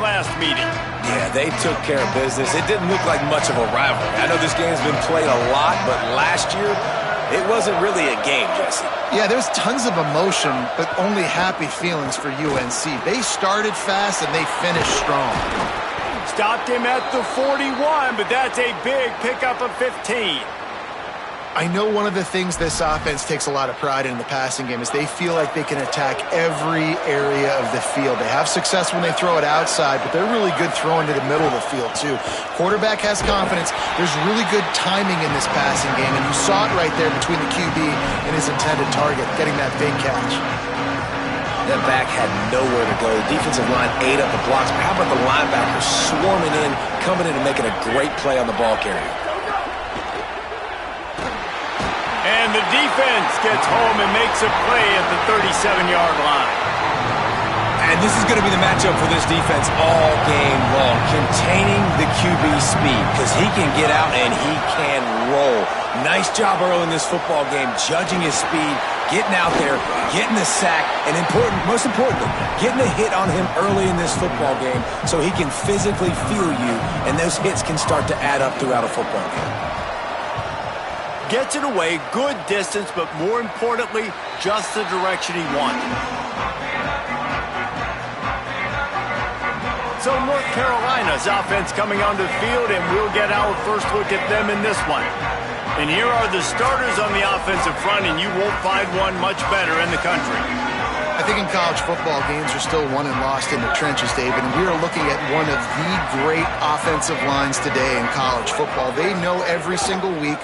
the last meeting. Yeah, they took care of business. It didn't look like much of a rivalry. I know this game's been played a lot, but last year, it wasn't really a game, Jesse. Yeah, there's tons of emotion, but only happy feelings for UNC. They started fast and they finished strong. Stopped him at the 41, but that's a big pickup of 15. I know one of the things this offense takes a lot of pride in the passing game is they feel like they can attack every area of the field. They have success when they throw it outside, but they're really good throwing to the middle of the field, too. Quarterback has confidence. There's really good timing in this passing game, and you saw it right there between the QB and his intended target, getting that big catch. That back had nowhere to go. The defensive line ate up the blocks, but how about the linebackers swarming in, coming in and making a great play on the ball carrier? And the defense gets home and makes a play at the 37-yard line. And this is going to be the matchup for this defense all game long, containing the QB speed, because he can get out and he can roll. Nice job early in this football game, judging his speed, getting out there, getting the sack, and most importantly, getting a hit on him early in this football game so he can physically feel you, and those hits can start to add up throughout a football game. Gets it away, good distance, but more importantly, just the direction he wanted. So North Carolina's offense coming onto the field, and we'll get our first look at them in this one. And here are the starters on the offensive front, and you won't find one much better in the country. I think in college football, games are still won and lost in the trenches, David, and we are looking at one of the great offensive lines today in college football. They know every single week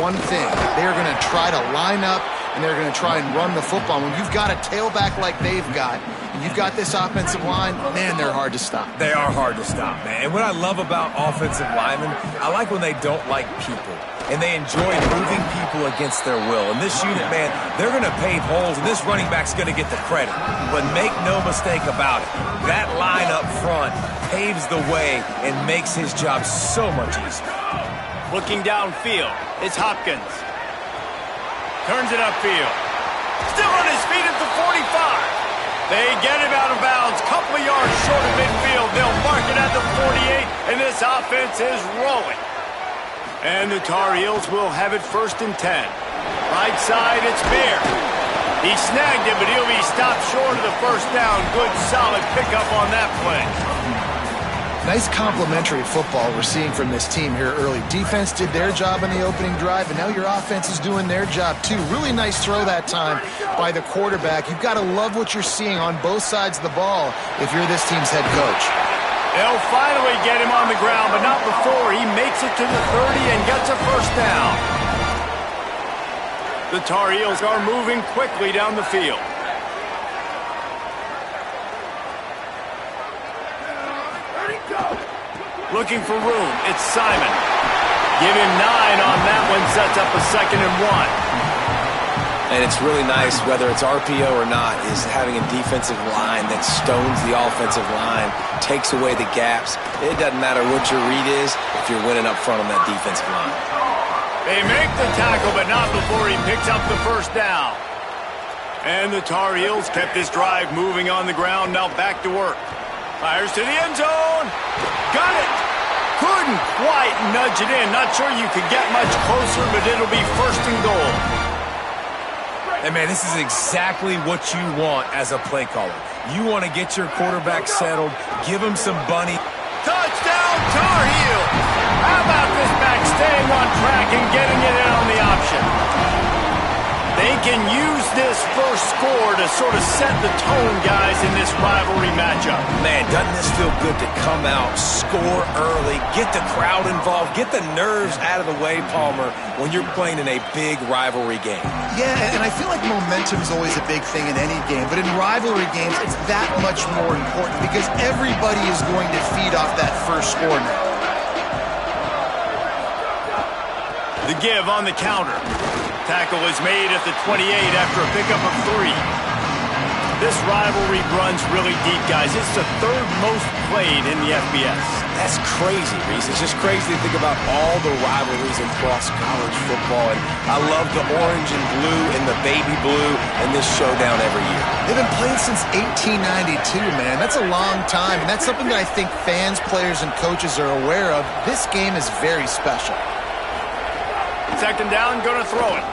one thing. They're going to try to line up, and they're going to try and run the football. When you've got a tailback like they've got, and you've got this offensive line, man, they're hard to stop. They are hard to stop, man. And what I love about offensive linemen, I like when they don't like people. And they enjoy moving people against their will. And this unit, man, they're going to pave holes, and this running back's going to get the credit. But make no mistake about it, that line up front paves the way and makes his job so much easier. Looking downfield, it's Hopkins. Turns it upfield. Still on his feet at the 45. They get him out of bounds, couple of yards short of midfield. They'll mark it at the 48, and this offense is rolling. And the Tar Heels will have it 1st and 10. Right side, it's Bear. He snagged it, but he'll be stopped short of the first down. Good, solid pickup on that play. Nice complementary football we're seeing from this team here early. Defense did their job in the opening drive, and now your offense is doing their job too. Really nice throw that time by the quarterback. You've got to love what you're seeing on both sides of the ball if you're this team's head coach. They'll finally get him on the ground, but not before he makes it to the 30 and gets a first down. The Tar Heels are moving quickly down the field. Looking for room, it's Simon. Give him 9 on that one, sets up a 2nd and 1. And it's really nice, whether it's RPO or not, is having a defensive line that stones the offensive line, takes away the gaps. It doesn't matter what your read is if you're winning up front on that defensive line. They make the tackle, but not before he picks up the first down. And the Tar Heels kept this drive moving on the ground, now back to work. Fires to the end zone. Got it. Couldn't quite nudge it in. Not sure you could get much closer, but it'll be 1st and goal. And, man, this is exactly what you want as a play caller. You want to get your quarterback settled, give him some bunny. Touchdown, Tar Heels! How about this back staying on track and getting it in on the option? They can use this first score to sort of set the tone, guys, in this rivalry matchup. Man, doesn't this feel good to come out, score early, get the crowd involved, get the nerves out of the way, Palmer, when you're playing in a big rivalry game? Yeah, and I feel like momentum is always a big thing in any game, but in rivalry games, it's that much more important because everybody is going to feed off that first score now. The give on the counter. Tackle is made at the 28 after a pickup of 3. This rivalry runs really deep, guys. It's the third most played in the FBS. That's crazy, Reese. It's just crazy to think about all the rivalries across college football. And I love the orange and blue and the baby blue and this showdown every year. They've been playing since 1892, man. That's a long time, and that's something that I think fans, players, and coaches are aware of. This game is very special. Second down, going to throw it.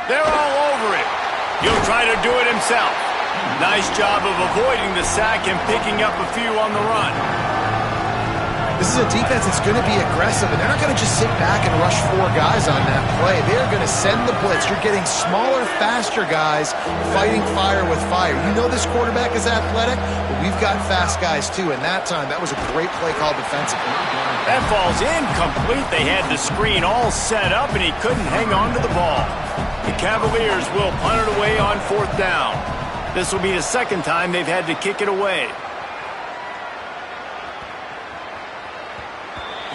They're all over it. He'll try to do it himself. Nice job of avoiding the sack and picking up a few on the run. This is a defense that's going to be aggressive, and they're not going to just sit back and rush 4 guys on that play. They are going to send the blitz. You're getting smaller, faster guys fighting fire with fire. You know this quarterback is athletic, but we've got fast guys too, and that time, that was a great play call defensively. That ball's incomplete. They had the screen all set up, and he couldn't hang on to the ball. The Cavaliers will punt it away on 4th down. This will be the second time they've had to kick it away.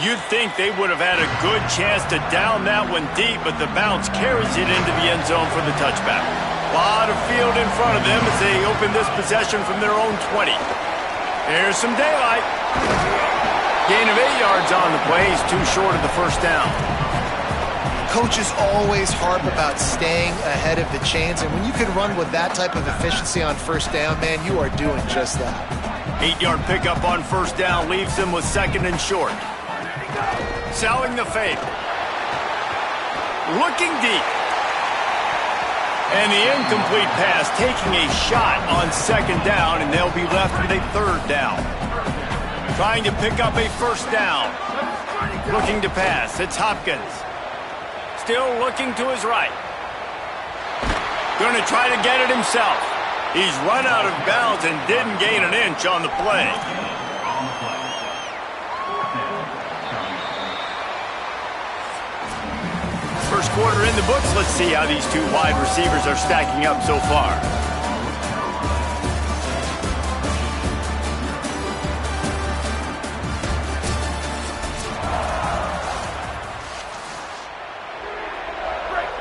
You'd think they would have had a good chance to down that one deep, but the bounce carries it into the end zone for the touchback. A lot of field in front of them as they open this possession from their own 20. Here's some daylight. Gain of 8 yards on the play. He's too short of the first down. Coaches always harp about staying ahead of the chains, and when you can run with that type of efficiency on first down, man, you are doing just that. 8-yard pickup on first down leaves them with second and short. Selling the fake. Looking deep. And the incomplete pass taking a shot on second down, and they'll be left with a third down. Trying to pick up a first down. Looking to pass. It's Hopkins. Still looking to his right. Going to try to get it himself. He's run out of bounds and didn't gain an inch on the play. First quarter in the books. Let's see how these 2 wide receivers are stacking up so far.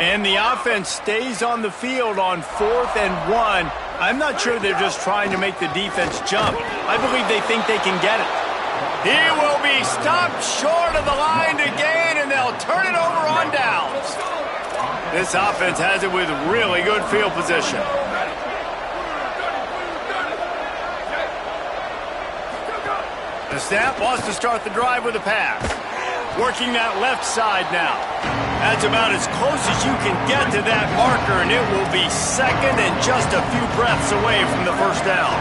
And the offense stays on the field on 4th and 1. I'm not sure they're just trying to make the defense jump. I believe they think they can get it. He will be stopped short of the line to gain, and they'll turn it over on downs. This offense has it with really good field position. The snap wants to start the drive with a pass. Working that left side now. That's about as close as you can get to that marker, and it will be second and just a few breaths away from the first down.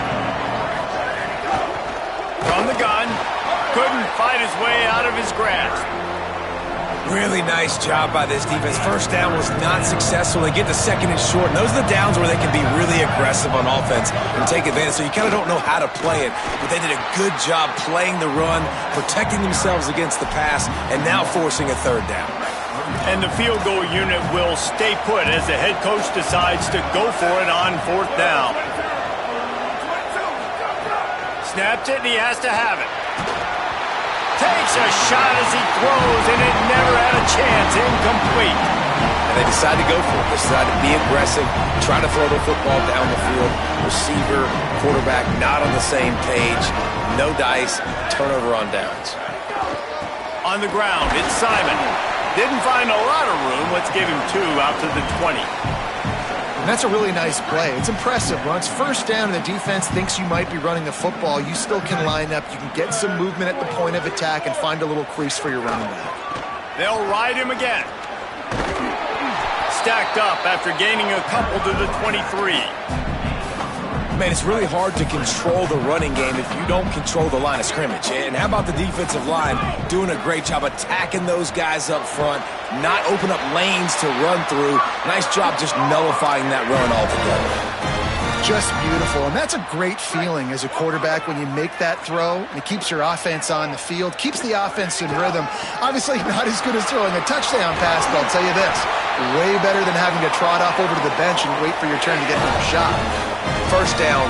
From the gun, couldn't fight his way out of his grasp. Really nice job by this defense. First down was not successful. They get to second and short, and those are the downs where they can be really aggressive on offense and take advantage. So you kind of don't know how to play it, but they did a good job playing the run, protecting themselves against the pass, and now forcing a third down. And the field goal unit will stay put as the head coach decides to go for it on 4th down. Snaps it, and he has to have it. Takes a shot as he throws, and it never had a chance. Incomplete. And they decide to go for it. They decide to be aggressive, try to throw the football down the field. Receiver, quarterback, not on the same page. No dice, turnover on downs. On the ground, it's Simon. Didn't find a lot of room. Let's give him 2 out to the 20. And that's a really nice play. It's impressive. When it's first down and the defense thinks you might be running the football, you still can line up. You can get some movement at the point of attack and find a little crease for your running back. They'll ride him again. Stacked up after gaining a couple to the 23. Man, it's really hard to control the running game if you don't control the line of scrimmage. And how about the defensive line doing a great job attacking those guys up front, not open up lanes to run through. Nice job just nullifying that run altogether. Just beautiful, and that's a great feeling as a quarterback when you make that throw, and it keeps your offense on the field, keeps the offense in rhythm. Obviously not as good as throwing a touchdown pass, but I'll tell you this, way better than having to trot off over to the bench and wait for your turn to get another shot. First down,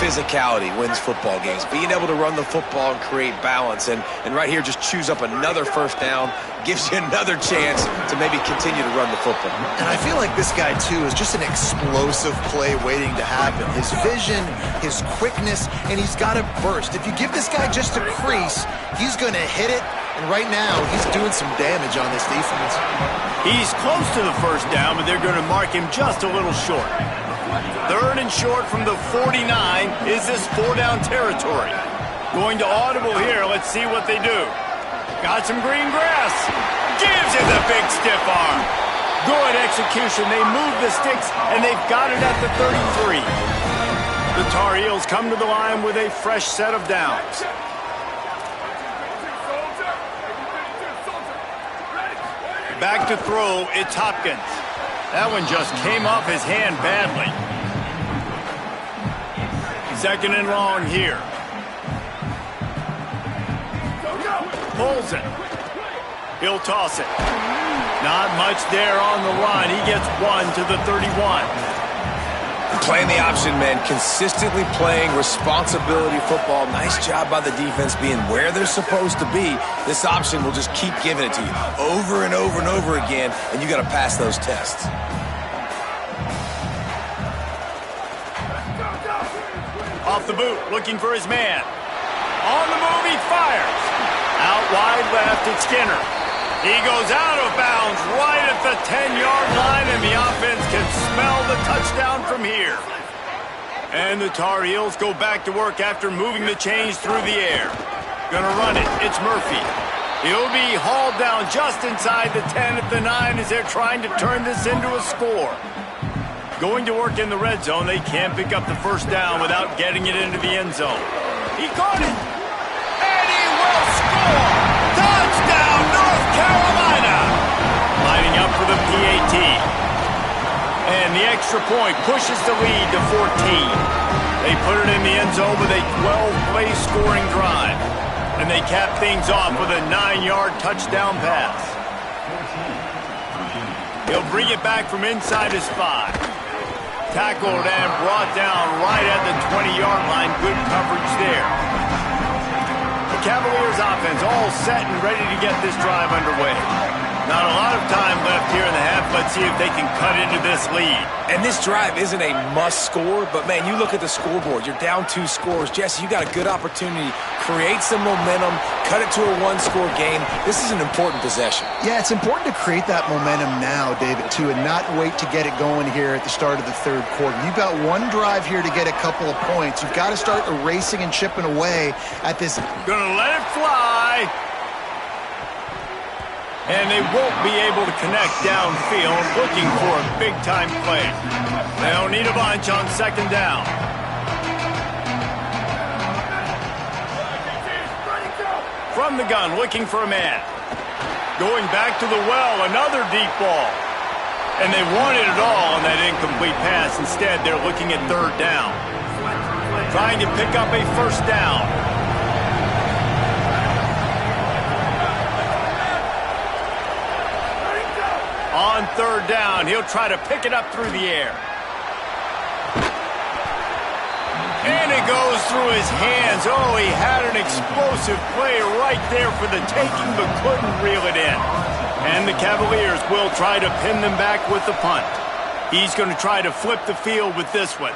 physicality wins football games. Being able to run the football and create balance. And right here, just choose up another first down, gives you another chance to maybe continue to run the football. And I feel like this guy, too, is just an explosive play waiting to happen. His vision, his quickness, and he's got to burst. If you give this guy just a crease, he's going to hit it. And right now, he's doing some damage on this defense. He's close to the first down, but they're going to mark him just a little short. 3rd and short from the 49. Is this 4-down territory? Going to audible here. Let's see what they do. Got some green grass. Gives it the big stiff arm. Good execution. They move the sticks, and they've got it at the 33. The Tar Heels come to the line with a fresh set of downs. Back to throw, it's Hopkins. That one just came off his hand badly. 2nd and long here. Pulls it. He'll toss it. Not much there on the line. He gets 1 to the 31. Playing the option, man. Consistently playing responsibility football. Nice job by the defense being where they're supposed to be. This option will just keep giving it to you over and over and over again, and you got to pass those tests. Off the boot, looking for his man. On the move, he fires. Out wide left, it's Skinner. He goes out of bounds right at the 10-yard line, and the offense can smell the touchdown from here. And the Tar Heels go back to work after moving the chains through the air. Gonna run it. It's Murphy. He'll be hauled down just inside the 10 at the 9 as they're trying to turn this into a score. Going to work in the red zone, they can't pick up the first down without getting it into the end zone. He caught it, and he will score! Touchdown, North Carolina! Lining up for the PAT. And the extra point pushes the lead to 14. They put it in the end zone with a 12-play scoring drive. And they cap things off with a 9-yard touchdown pass. He'll bring it back from inside his 5. Tackled and brought down right at the 20-yard line. Good coverage there. The Cavaliers offense all set and ready to get this drive underway. Not a lot of time left here in the half. Let's see if they can cut into this lead. And this drive isn't a must score, but man, you look at the scoreboard. You're down 2 scores. Jesse, you got a good opportunity. Create some momentum. Cut it to a 1-score game. This is an important possession. Yeah, it's important to create that momentum now, David, too, and not wait to get it going here at the start of the 3rd quarter. You've got one drive here to get a couple of points. You've got to start erasing and chipping away at this. Gonna let it fly. And they won't be able to connect downfield, looking for a big-time play. They'll need a bunch on 2nd down. From the gun, looking for a man. Going back to the well, another deep ball. And they wanted it all on that incomplete pass. Instead, they're looking at 3rd down. Trying to pick up a first down. On 3rd down, he'll try to pick it up through the air. And it goes through his hands. Oh, he had an explosive play right there for the taking, but couldn't reel it in. And the Cavaliers will try to pin them back with the punt. He's going to try to flip the field with this one.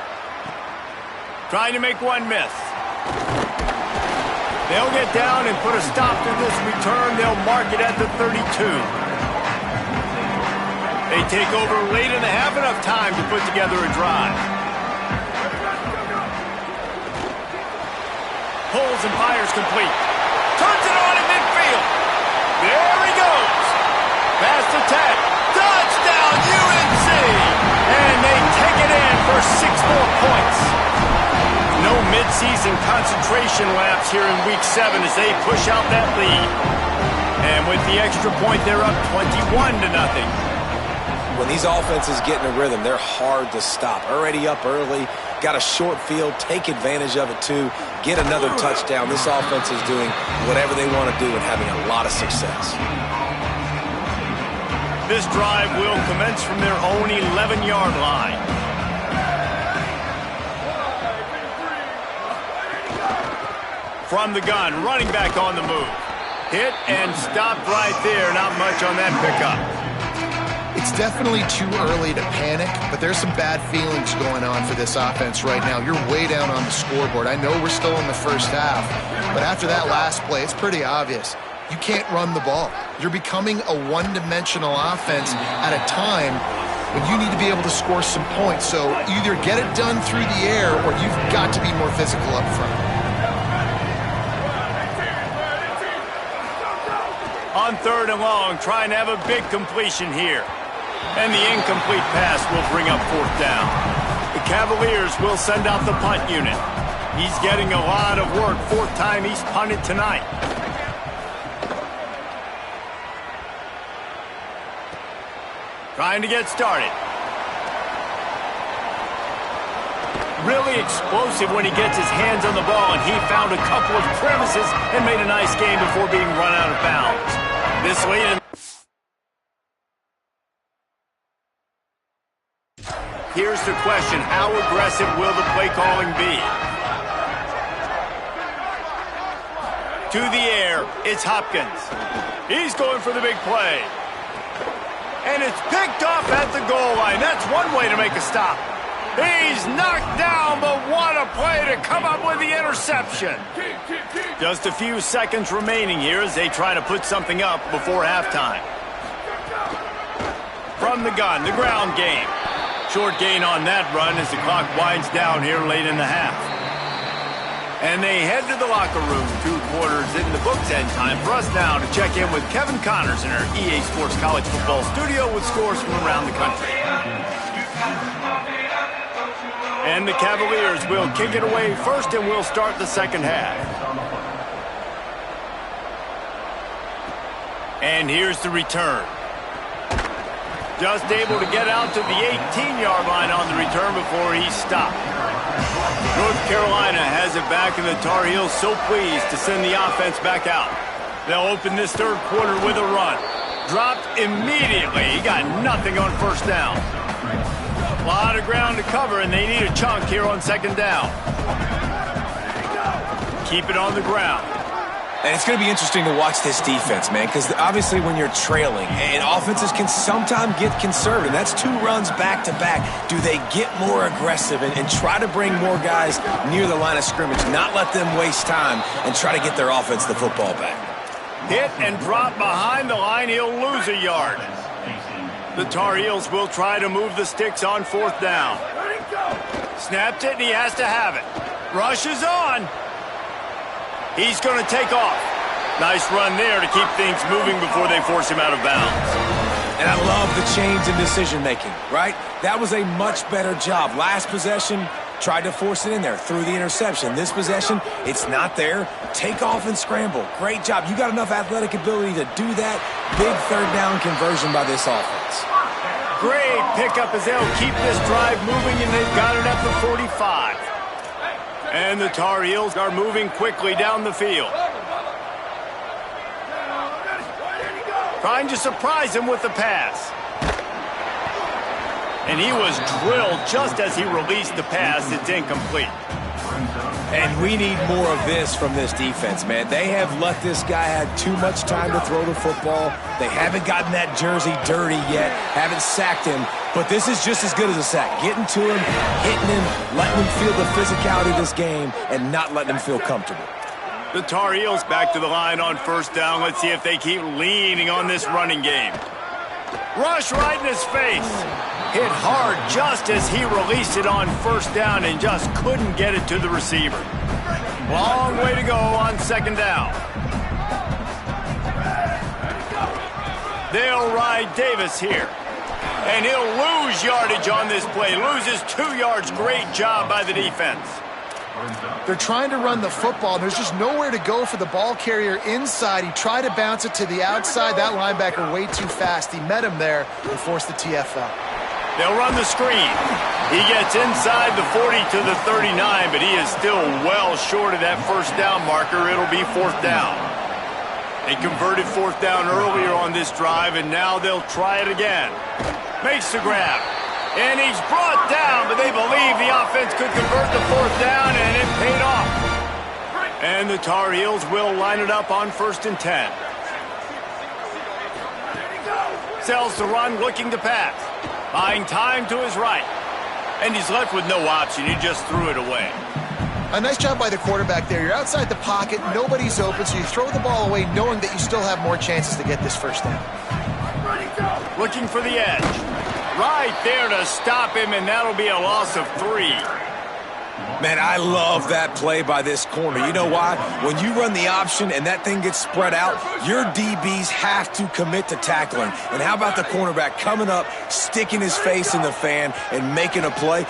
Trying to make one miss. They'll get down and put a stop to this return. They'll mark it at the 32. They take over late in the half, enough time to put together a drive. Pulls and fires complete. Turns it on in midfield. There he goes. Pass to 10. Touchdown, UNC! And they take it in for 6 more points. No midseason concentration lapse here in Week 7 as they push out that lead. And with the extra point, they're up 21-0. When these offenses get in a rhythm, they're hard to stop. Already up early, got a short field, take advantage of it too, get another touchdown. This offense is doing whatever they want to do and having a lot of success. This drive will commence from their own 11-yard line. From the gun, running back on the move. Hit and stopped right there. Not much on that pickup. It's definitely too early to panic, but there's some bad feelings going on for this offense right now. You're way down on the scoreboard. I know we're still in the first half, but after that last play, it's pretty obvious. You can't run the ball. You're becoming a one-dimensional offense at a time when you need to be able to score some points. So either get it done through the air or you've got to be more physical up front. On 3rd and long, trying to have a big completion here. And the incomplete pass will bring up 4th down. The Cavaliers will send out the punt unit. He's getting a lot of work. 4th time he's punted tonight. Trying to get started. Really explosive when he gets his hands on the ball, and he found a couple of crevices and made a nice game before being run out of bounds. This way. Here's the question, how aggressive will the play calling be? To the air, it's Hopkins. He's going for the big play. And it's picked off at the goal line. That's one way to make a stop. He's knocked down, but what a play to come up with the interception. Just a few seconds remaining here as they try to put something up before halftime. From the gun, the ground game. Short gain on that run as the clock winds down here late in the half. And they head to the locker room, 2 quarters in the books, and time for us now to check in with Kevin Connors in our EA Sports College Football studio with scores from around the country. And the Cavaliers will kick it away first, and we'll start the second half. And here's the return. Just able to get out to the 18-yard line on the return before he's stopped. North Carolina has it back, and the Tar Heels so pleased to send the offense back out. They'll open this 3rd quarter with a run. Dropped immediately. He got nothing on 1st down. A lot of ground to cover, and they need a chunk here on 2nd down. Keep it on the ground. And it's going to be interesting to watch this defense, man, because obviously when you're trailing, and offenses can sometimes get conservative. That's 2 runs back-to-back. Do they get more aggressive and try to bring more guys near the line of scrimmage, not let them waste time, and try to get their offense the football back? Hit and drop behind the line. He'll lose a yard. The Tar Heels will try to move the sticks on 4th down. Snapped it, and he has to have it. Rush is on. He's going to take off. Nice run there to keep things moving before they force him out of bounds. And I love the change in decision-making, right? That was a much better job. Last possession, tried to force it in there, threw the interception. This possession, it's not there. Take off and scramble. Great job. You got enough athletic ability to do that. Big 3rd down conversion by this offense. Great pickup as they'll keep this drive moving, and they've got it at the 45. And the Tar Heels are moving quickly down the field. Trying to surprise him with the pass. And he was drilled just as he released the pass. It's incomplete. And we need more of this from this defense, man. They have let this guy have too much time to throw the football. They haven't gotten that jersey dirty yet, haven't sacked him. But this is just as good as a sack. Getting to him, hitting him, letting him feel the physicality of this game, and not letting him feel comfortable. The Tar Heels back to the line on 1st down. Let's see if they keep leaning on this running game. Rush right in his face. Hit hard just as he released it on 1st down and just couldn't get it to the receiver. Long way to go on 2nd down. They'll ride Davis here. And he'll lose yardage on this play. Loses 2 yards. Great job by the defense. They're trying to run the football, and there's just nowhere to go for the ball carrier inside. He tried to bounce it to the outside. That linebacker way too fast. He met him there and forced the TFL. They'll run the screen. He gets inside the 40 to the 39, but he is still well short of that 1st down marker. It'll be 4th down. They converted 4th down earlier on this drive, and now they'll try it again. Makes the grab. And he's brought down, but they believe the offense could convert the 4th down, and it paid off. And the Tar Heels will line it up on 1st and 10. Sells to run, looking to pass. Buying time to his right. And he's left with no option. He just threw it away. A nice job by the quarterback there. You're outside the pocket, nobody's open, so you throw the ball away knowing that you still have more chances to get this first down. Looking for the edge. Right there to stop him, and that'll be a loss of 3. Man, I love that play by this corner. You know why? When you run the option and that thing gets spread out, your DBs have to commit to tackling. And how about the cornerback coming up, sticking his face in the fan, and making a play?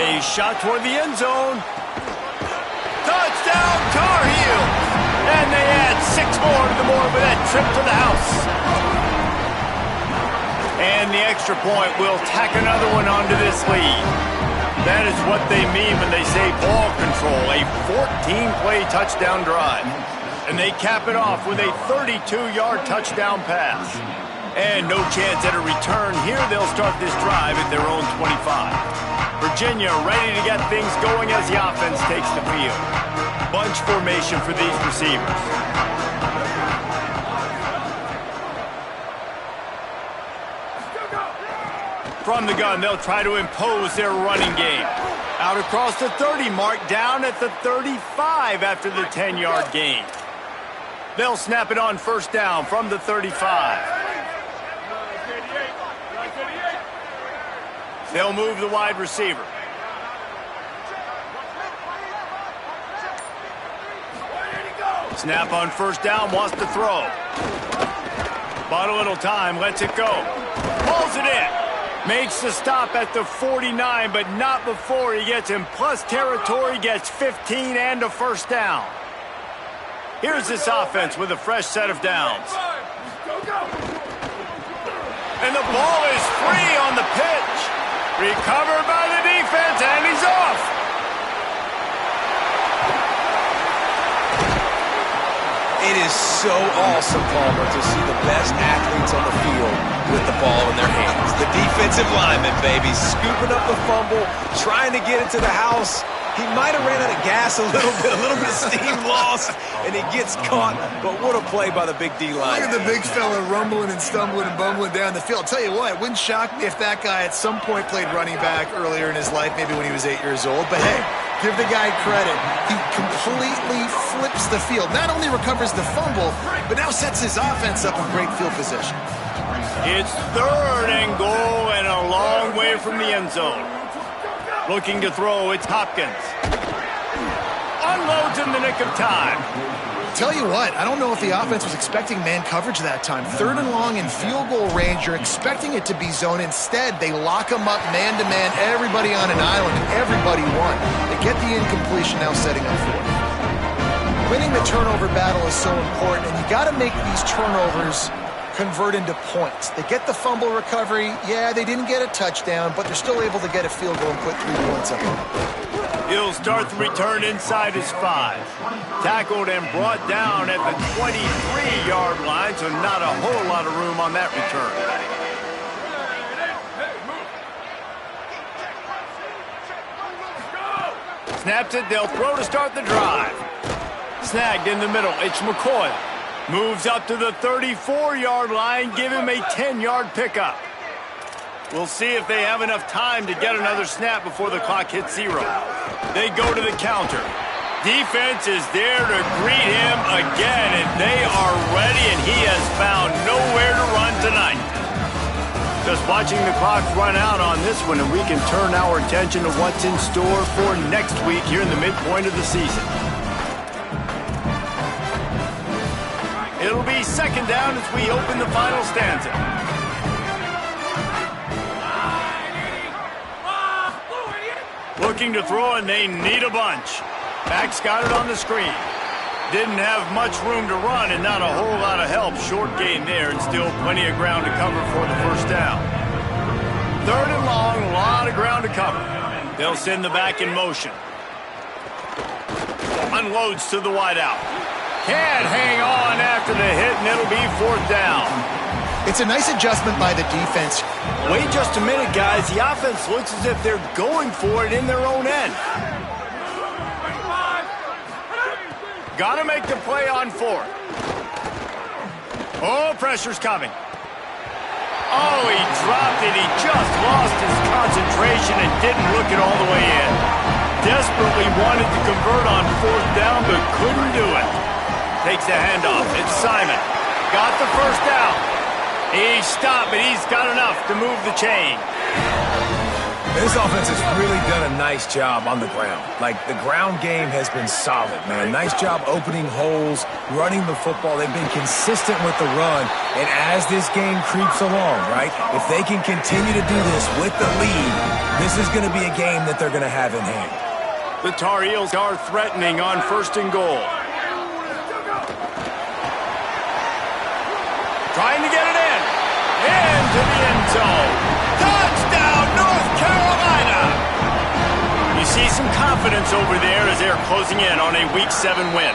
A shot toward the end zone. Touchdown, Tar Heels! And they add 6 more to the board with that trip to the house. And the extra point will tack another one onto this lead. That is what they mean when they say ball control, a 14-play touchdown drive. And they cap it off with a 32-yard touchdown pass. And no chance at a return here. They'll start this drive at their own 25. Virginia ready to get things going as the offense takes the field. Bunch formation for these receivers. From the gun, they'll try to impose their running game. Out across the 30 mark, down at the 35 after the 10-yard gain. They'll snap it on 1st down from the 35. They'll move the wide receiver. Snap on 1st down, wants to throw. Bought a little time, lets it go. Pulls it in. Makes the stop at the 49, but not before he gets in plus territory, gets 15 and a 1st down. Here's this offense with a fresh set of downs. And the ball is free on the pitch. Recovered by the defense, and he's off. It is so awesome, Palmer, to see the best athletes on the field with the ball in their hands. The defensive lineman, baby, scooping up the fumble, trying to get it to the house. He might have ran out of gas a little bit of steam lost, and he gets caught. But what a play by the big D line. Look at the big fella rumbling and stumbling and bumbling down the field. I'll tell you what, it wouldn't shock me if that guy at some point played running back earlier in his life, maybe when he was 8 years old. But hey, give the guy credit. He completely flips the field. Not only recovers the fumble, but now sets his offense up in great field position. It's 3rd and goal and a long way from the end zone. Looking to throw, it's Hopkins. Unloads in the nick of time. Tell you what, I don't know if the offense was expecting man coverage that time. 3rd and long in field goal range, you're expecting it to be zone. Instead, they lock them up man-to-man, everybody on an island, and everybody won. They get the incompletion, now setting up for it. Winning the turnover battle is so important, and you got to make these turnovers convert into points. They get the fumble recovery. Yeah, they didn't get a touchdown, but they're still able to get a field goal and put 3 points up. He'll start the return inside his 5. Tackled and brought down at the 23-yard line, so not a whole lot of room on that return. Snaps it, they'll throw to start the drive. Snagged in the middle, it's McCoy. Moves up to the 34-yard line, give him a 10-yard pickup. We'll see if they have enough time to get another snap before the clock hits 0. They go to the counter. Defense is there to greet him again, and they are ready, and he has found nowhere to run tonight. Just watching the clock run out on this one, and we can turn our attention to what's in store for next week here in the midpoint of the season. It'll be 2nd down as we open the final stanza. Looking to throw, and they need a bunch. Max got it on the screen. Didn't have much room to run and not a whole lot of help. Short gain there and still plenty of ground to cover for the 1st down. 3rd and long, a lot of ground to cover. They'll send the back in motion. Unloads to the wideout. Can't hang on after the hit, and it'll be 4th down. It's a nice adjustment by the defense. Wait just a minute, guys. The offense looks as if they're going for it in their own end. Got to make the play on fourth. Oh, pressure's coming. Oh, he dropped it. He just lost his concentration and didn't look it all the way in. Desperately wanted to convert on fourth down, but couldn't do it. Takes the handoff. It's Simon. Got the first down. He stopped, but he's got enough to move the chain. This offense has really done a nice job on the ground. Like, the ground game has been solid, man. Nice job opening holes, running the football. They've been consistent with the run. And as this game creeps along, right, if they can continue to do this with the lead, this is going to be a game that they're going to have in hand. The Tar Heels are threatening on first and goal. Trying to get it in. Into the end zone. Touchdown, North Carolina! You see some confidence over there as they're closing in on a Week 7 win.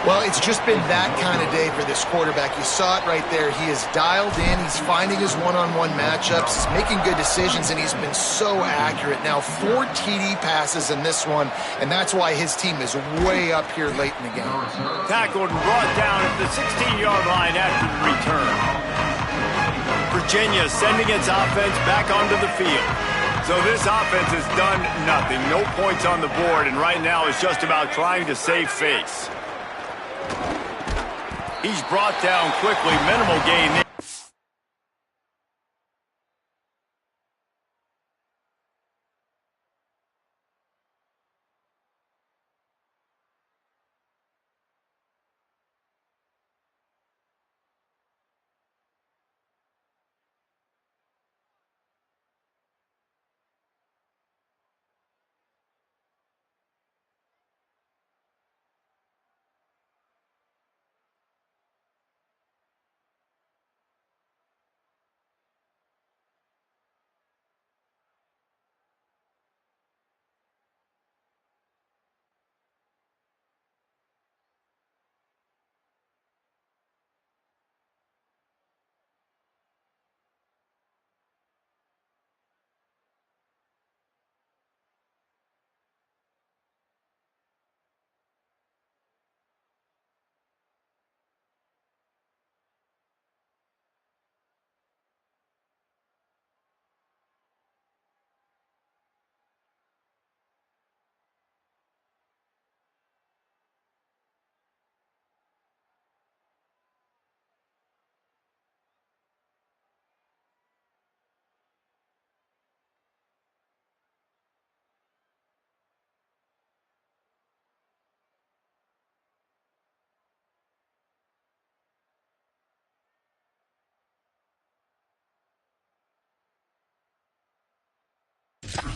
Well, it's just been that kind of day for this quarterback. You saw it right there. He is dialed in. He's finding his one-on-one matchups. He's making good decisions, and he's been so accurate. Now, 4 TD passes in this one, and that's why his team is way up here late in the game. Tackled and brought down at the 16-yard line after the return. Virginia sending its offense back onto the field. So this offense has done nothing. No points on the board, and right now it's just about trying to save face. He's brought down quickly. Minimal gain there.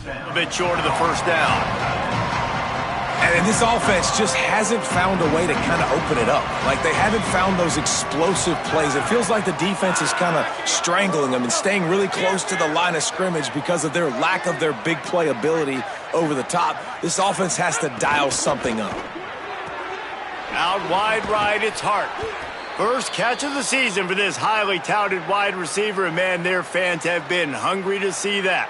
A bit short of the first down. And this offense just hasn't found a way to kind of open it up. Like, they haven't found those explosive plays. It feels like the defense is kind of strangling them and staying really close to the line of scrimmage because of their lack of their big play ability over the top. This offense has to dial something up. Out wide right, it's Hart. First catch of the season for this highly touted wide receiver, and man, their fans have been hungry to see that.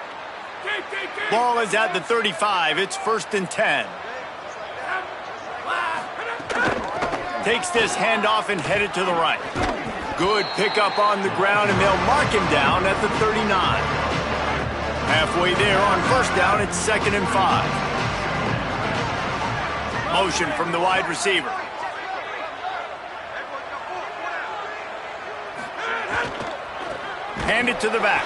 Ball is at the 35. It's 1st and 10. Takes this handoff and headed to the right. Good pickup on the ground, and they'll mark him down at the 39. Halfway there on first down, it's 2nd and 5. Motion from the wide receiver. Hand it to the back.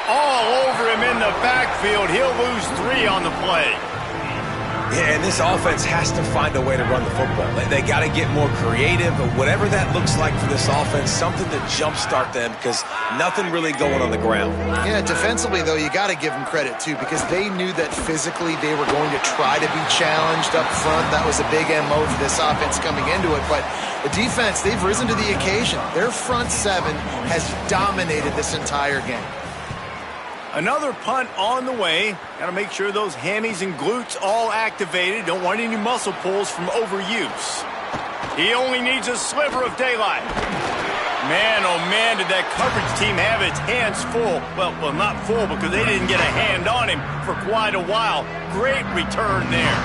All over him in the backfield. He'll lose 3 on the play. Yeah, and this offense has to find a way to run the football. They got to get more creative, but whatever that looks like for this offense, something to jumpstart them because nothing really going on the ground. Yeah, defensively, though, you got to give them credit, too, because they knew that physically they were going to try to be challenged up front. That was a big MO for this offense coming into it, but the defense, they've risen to the occasion. Their front 7 has dominated this entire game. Another punt on the way. Got to make sure those hammies and glutes all activated. Don't want any muscle pulls from overuse. He only needs a sliver of daylight. Man, oh man, did that coverage team have its hands full. Well, not full because they didn't get a hand on him for quite a while. Great return there.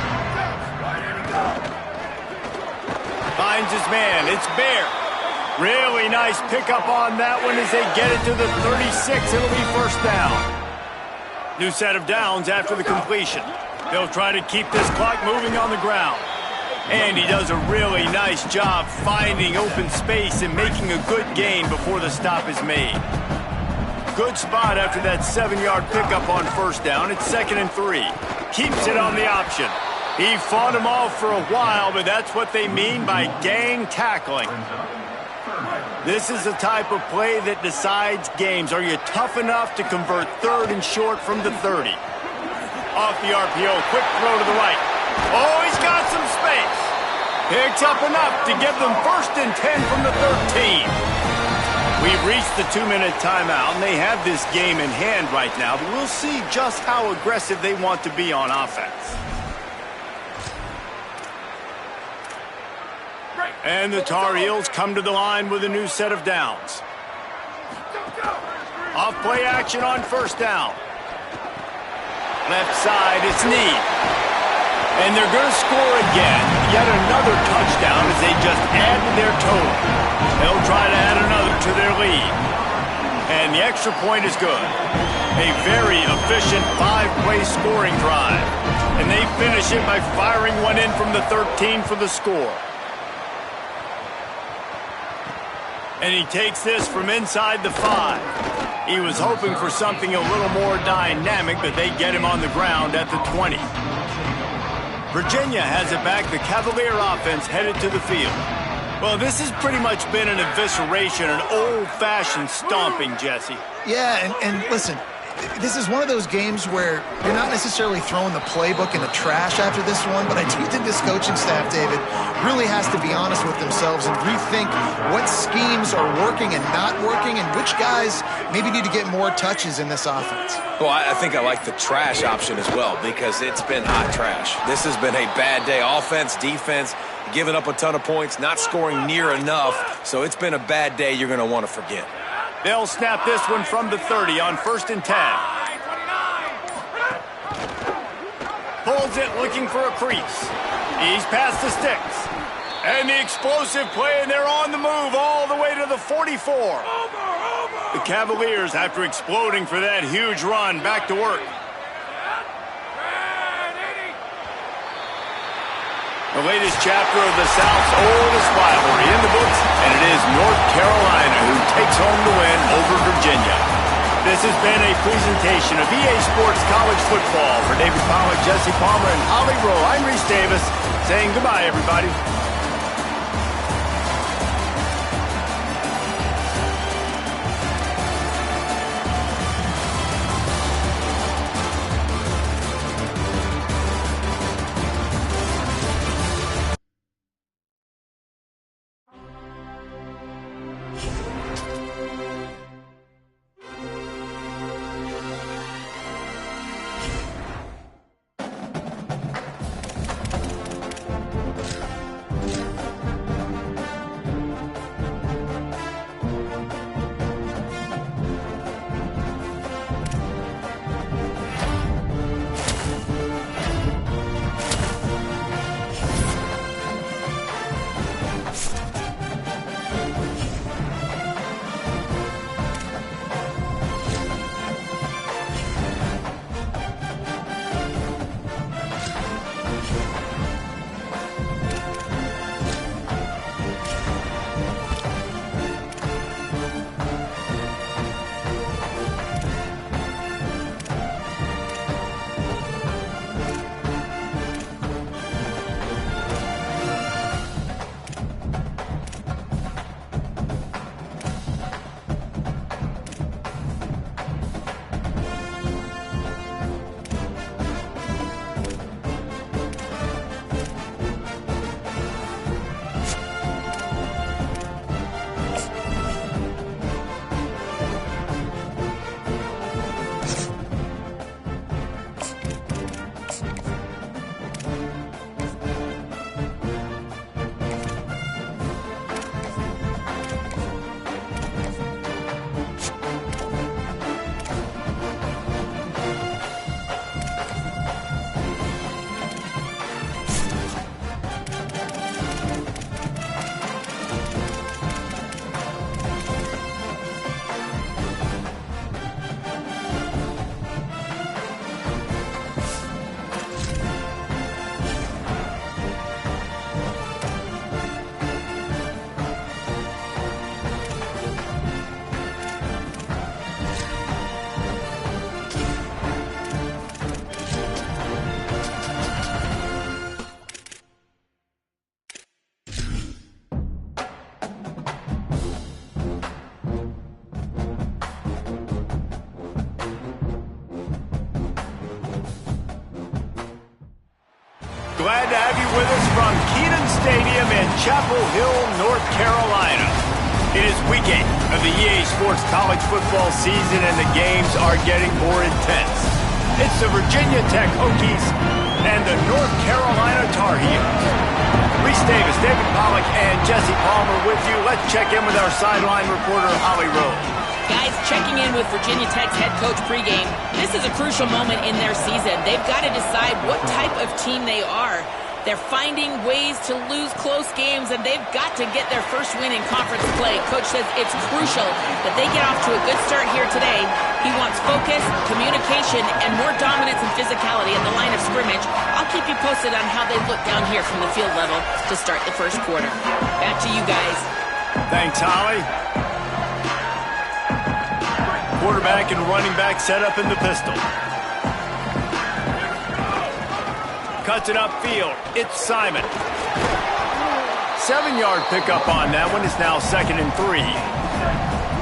Finds his man. It's Bear. Really nice pickup on that one as they get it to the 36. It'll be first down. New set of downs after the completion. They'll try to keep this clock moving on the ground. And he does a really nice job finding open space and making a good gain before the stop is made. Good spot after that 7-yard pickup on first down. It's 2nd and 3. Keeps it on the option. He fought them off for a while, but that's what they mean by gang tackling. This is the type of play that decides games. Are you tough enough to convert 3rd and short from the 30? Off the RPO, quick throw to the right. Oh, he's got some space. Picks up enough to give them 1st and 10 from the 13. We've reached the 2-minute timeout, and they have this game in hand right now, but we'll see just how aggressive they want to be on offense. And the Tar Heels come to the line with a new set of downs. Off play action on first down. Left side, it's Need. And they're going to score again. Yet another touchdown as they just add to their total. They'll try to add another to their lead. And the extra point is good. A very efficient 5-play scoring drive. And they finish it by firing one in from the 13 for the score. And he takes this from inside the 5. He was hoping for something a little more dynamic, but they get him on the ground at the 20. Virginia has it back. The Cavalier offense headed to the field. Well, this has pretty much been an evisceration, an old-fashioned stomping, Jesse. Yeah, and listen, this is one of those games where you're not necessarily throwing the playbook in the trash after this one, but I do think this coaching staff, David, really has to be honest with themselves and rethink what schemes are working and not working and which guys maybe need to get more touches in this offense. Well, I think I like the trash option as well because it's been hot trash. This has been a bad day. Offense, defense, giving up a ton of points, not scoring near enough. So it's been a bad day you're going to want to forget. They'll snap this one from the 30 on 1st and 10. Pulls it looking for a crease. He's past the sticks. And the explosive play, and they're on the move all the way to the 44. The Cavaliers, after exploding for that huge run, back to work. The latest chapter of the South's oldest rivalry in the books, and it is North Carolina who takes home the win over Virginia. This has been a presentation of EA Sports College Football. For David Pollack, Jesse Palmer, and Holly Rowe, I'm Reese Davis, saying goodbye, everybody. Glad to have you with us from Kenan Stadium in Chapel Hill, North Carolina. It is week 8 of the EA Sports college football season, and the games are getting more intense. It's the Virginia Tech Hokies and the North Carolina Tar Heels. Reese Davis, David Pollack, and Jesse Palmer with you. Let's check in with our sideline reporter, Holly Rose. Guys, checking in with Virginia Tech's head coach pregame. This is a crucial moment in their season. They've got to decide what type of team they are. They're finding ways to lose close games, and they've got to get their first win in conference play. Coach says it's crucial that they get off to a good start here today. He wants focus, communication, and more dominance and physicality at the line of scrimmage. I'll keep you posted on how they look down here from the field level to start the first quarter. Back to you guys. Thanks, Holly. Quarterback and running back set up in the pistol. Cuts it upfield. It's Simon. 7-yard pickup on that one. Is now 2nd and 3.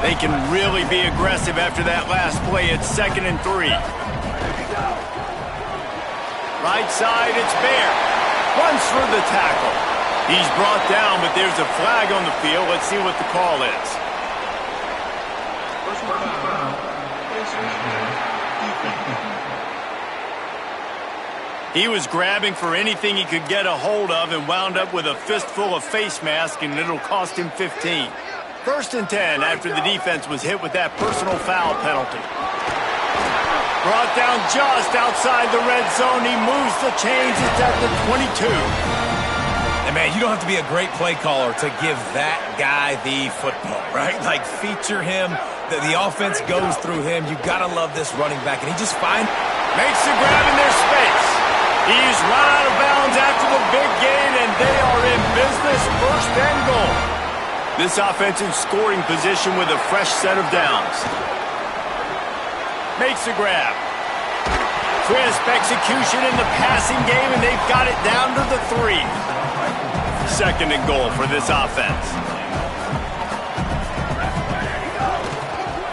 They can really be aggressive after that last play. It's 2nd and 3. Right side, it's Bear. Runs through the tackle. He's brought down, but there's a flag on the field. Let's see what the call is. He was grabbing for anything he could get a hold of and wound up with a fistful of face mask, and it'll cost him 15. 1st and 10 after the defense was hit with that personal foul penalty. Brought down just outside the red zone. He moves the chains. It's at the 22. And man, you don't have to be a great play caller to give that guy the football, right? Like, feature him. The offense goes through him. You got to love this running back. And he just makes the grab in their space. He's run out of bounds after the big gain, and they are in business. 1st and goal. This offense in scoring position with a fresh set of downs. Makes the grab. Crisp execution in the passing game, and they've got it down to the 3. 2nd and goal for this offense.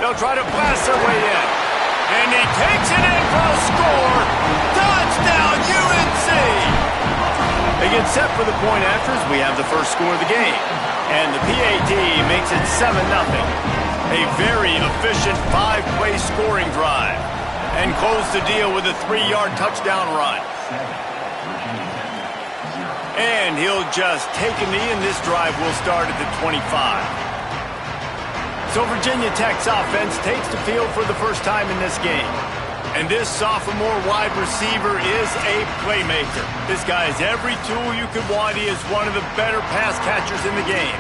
They'll try to blast their way in. And he takes it in for a score. Touchdown, UNC! They get set for the point after as we have the first score of the game. And the PAT makes it 7-0. A very efficient 5-play scoring drive. And close the deal with a 3-yard touchdown run. And he'll just take a knee, and this drive will start at the 25. So Virginia Tech's offense takes the field for the first time in this game. And this sophomore wide receiver is a playmaker. This guy has every tool you could want. He is one of the better pass catchers in the game.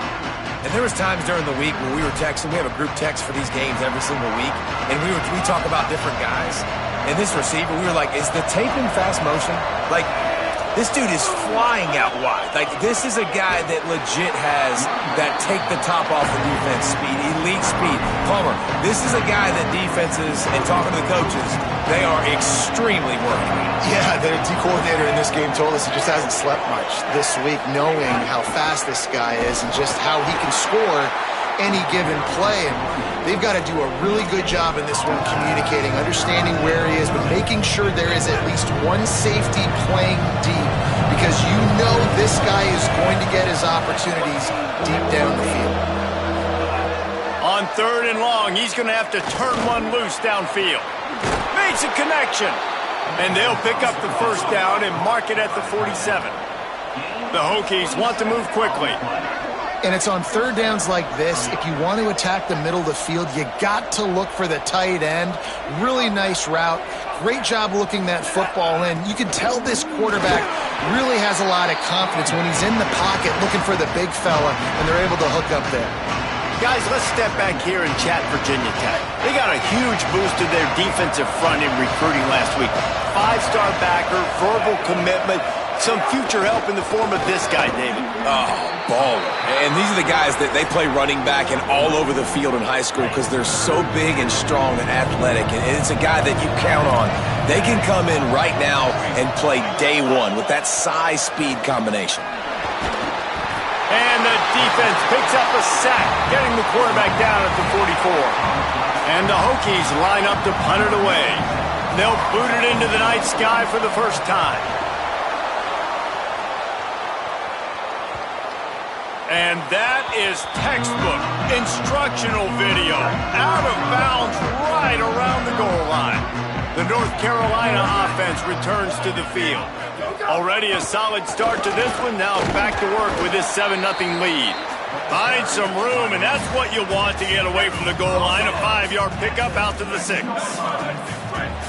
And there was times during the week when we were texting. We have a group text for these games every single week. And we talk about different guys. And this receiver, we were like, is the tape in fast motion? Like, this dude is flying out wide. Like, this is a guy that legit has that take the top off the defense speed, elite speed. Palmer, this is a guy that defenses, and talking to the coaches, they are extremely working on. Yeah, the D coordinator in this game told us he just hasn't slept much this week, knowing how fast this guy is and just how he can score any given play. And they've got to do a really good job in this one communicating, understanding where he is, but making sure there is at least one safety playing deep, because you know this guy is going to get his opportunities deep down the field. On 3rd and long, he's going to have to turn one loose downfield. Makes a connection. And they'll pick up the first down and mark it at the 47. The Hokies want to move quickly. And it's on 3rd downs like this. If you want to attack the middle of the field, you got to look for the tight end. Really nice route. Great job looking that football in. You can tell this quarterback really has a lot of confidence when he's in the pocket looking for the big fella, and they're able to hook up there. Guys, let's step back here and chat Virginia Tech. They got a huge boost to their defensive front in recruiting last week. 5-star backer, verbal commitment, some future help in the form of this guy, David. Oh, baller. And these are the guys that they play running back and all over the field in high school because they're so big and strong and athletic. And it's a guy that you count on. They can come in right now and play day one with that size-speed combination. And the defense picks up a sack, getting the quarterback down at the 44. And the Hokies line up to punt it away. They'll boot it into the night sky for the first time. And that is textbook instructional video. Out of bounds right around the goal line. The North Carolina offense returns to the field. Already a solid start to this one. Now back to work with this 7-0 lead. Find some room, and that's what you want to get away from the goal line. A 5-yard pickup out to the 6.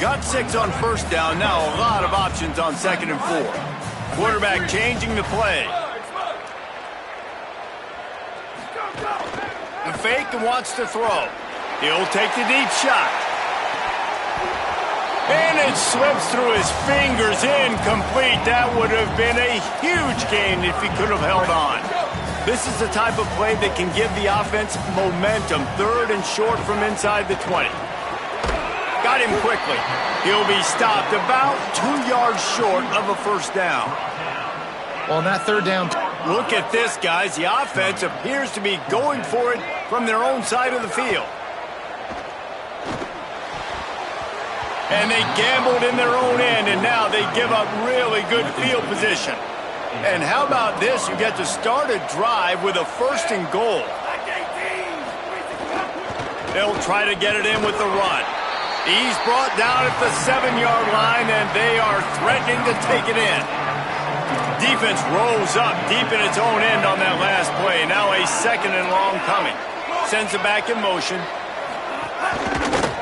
Got 6 on first down. Now a lot of options on 2nd and 4. Quarterback changing the play. The fake and wants to throw. He'll take the deep shot. And it slips through his fingers, incomplete. That would have been a huge gain if he could have held on. This is the type of play that can give the offense momentum. 3rd and short from inside the 20. Got him quickly. He'll be stopped about 2 yards short of a first down. On that 3rd down. Look at this, guys. The offense appears to be going for it from their own side of the field. And they gambled in their own end, and now they give up really good field position. And how about this? You get to start a drive with a 1st and goal. They'll try to get it in with the run. He's brought down at the 7-yard line, and they are threatening to take it in. Defense rolls up deep in its own end on that last play. Now a 2nd and long coming. Sends it back in motion.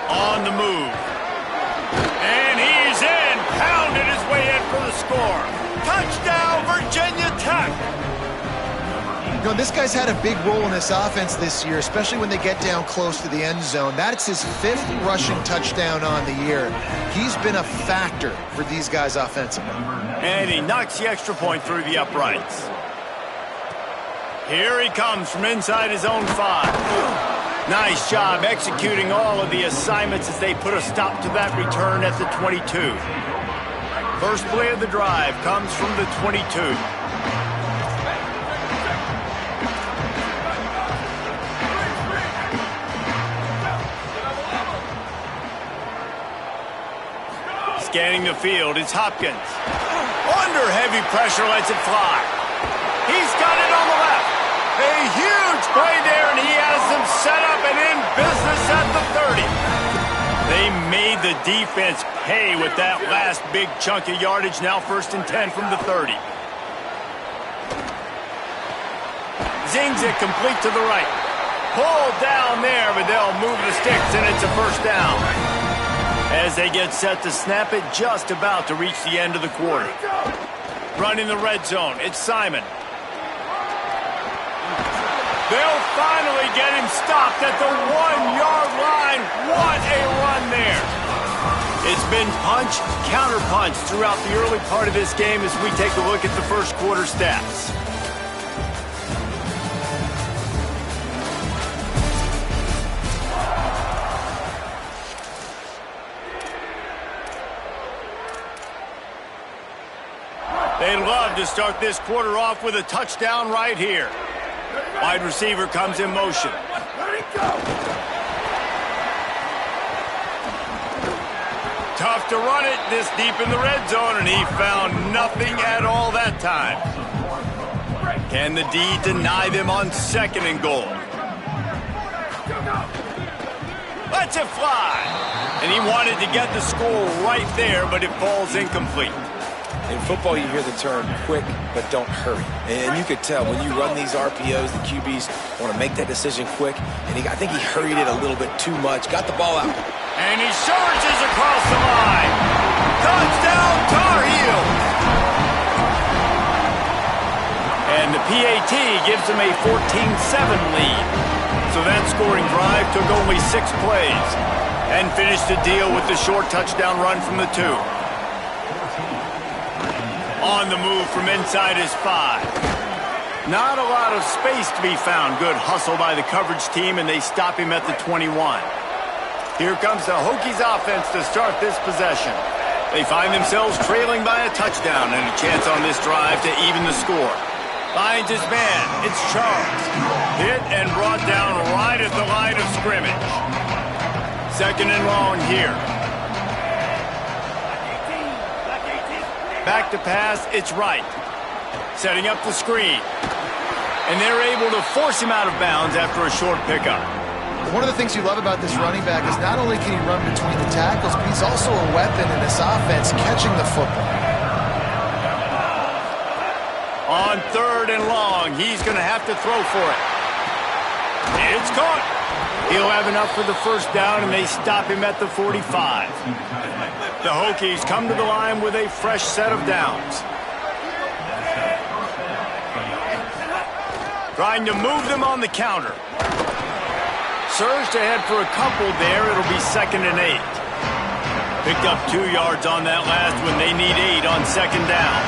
On the move. And he's in. Pounded his way in for the score. Touchdown, Virginia Tech. You know, this guy's had a big role in this offense this year, especially when they get down close to the end zone. That's his 5th rushing touchdown on the year. He's been a factor for these guys offensively. And he knocks the extra point through the uprights. Here he comes from inside his own 5. Nice job executing all of the assignments as they put a stop to that return at the 22. First play of the drive comes from the 22. Scanning the field, it's Hopkins. Under heavy pressure, lets it fly. He's got it on the left. A huge play there, and he has them set up and in business at the 30. They made the defense pay with that last big chunk of yardage. Now 1st and 10 from the 30. Zings it complete to the right. Pulled down there, but they'll move the sticks, and it's a first down. As they get set to snap it, just about to reach the end of the quarter. Running the red zone, it's Simon. They'll finally get him stopped at the 1-yard line. What a run there. It's been punch, counter-punch throughout the early part of this game as we take a look at the first quarter stats. They'd love to start this quarter off with a touchdown right here. Wide receiver comes in motion. Tough to run it this deep in the red zone, and he found nothing at all that time. Can the D deny them on 2nd and goal? Lets it fly. And he wanted to get the score right there, but it falls incomplete. In football, you hear the term quick, but don't hurry. And you could tell when you run these RPOs, the QBs want to make that decision quick. And I think he hurried it a little bit too much. Got the ball out. And he surges across the line. Touchdown, Tar Heels. And the PAT gives them a 14-7 lead. So that scoring drive took only 6 plays and finished the deal with the short touchdown run from the 2. On the move from inside his 5. Not a lot of space to be found. Good hustle by the coverage team, and they stop him at the 21. Here comes the Hokies offense to start this possession. They find themselves trailing by a touchdown and a chance on this drive to even the score. Finds his man. It's Charles. Hit and brought down right at the line of scrimmage. 2nd and long here. Back to pass, it's Wright. Setting up the screen. And they're able to force him out of bounds after a short pickup. One of the things you love about this running back is not only can he run between the tackles, but he's also a weapon in this offense catching the football. On 3rd and long, he's going to have to throw for it. It's caught. He'll have enough for the first down, and they stop him at the 45. The Hokies come to the line with a fresh set of downs. Trying to move them on the counter. Surged ahead for a couple there. It'll be 2nd and 8. Picked up 2 yards on that last one. They need 8 on 2nd down.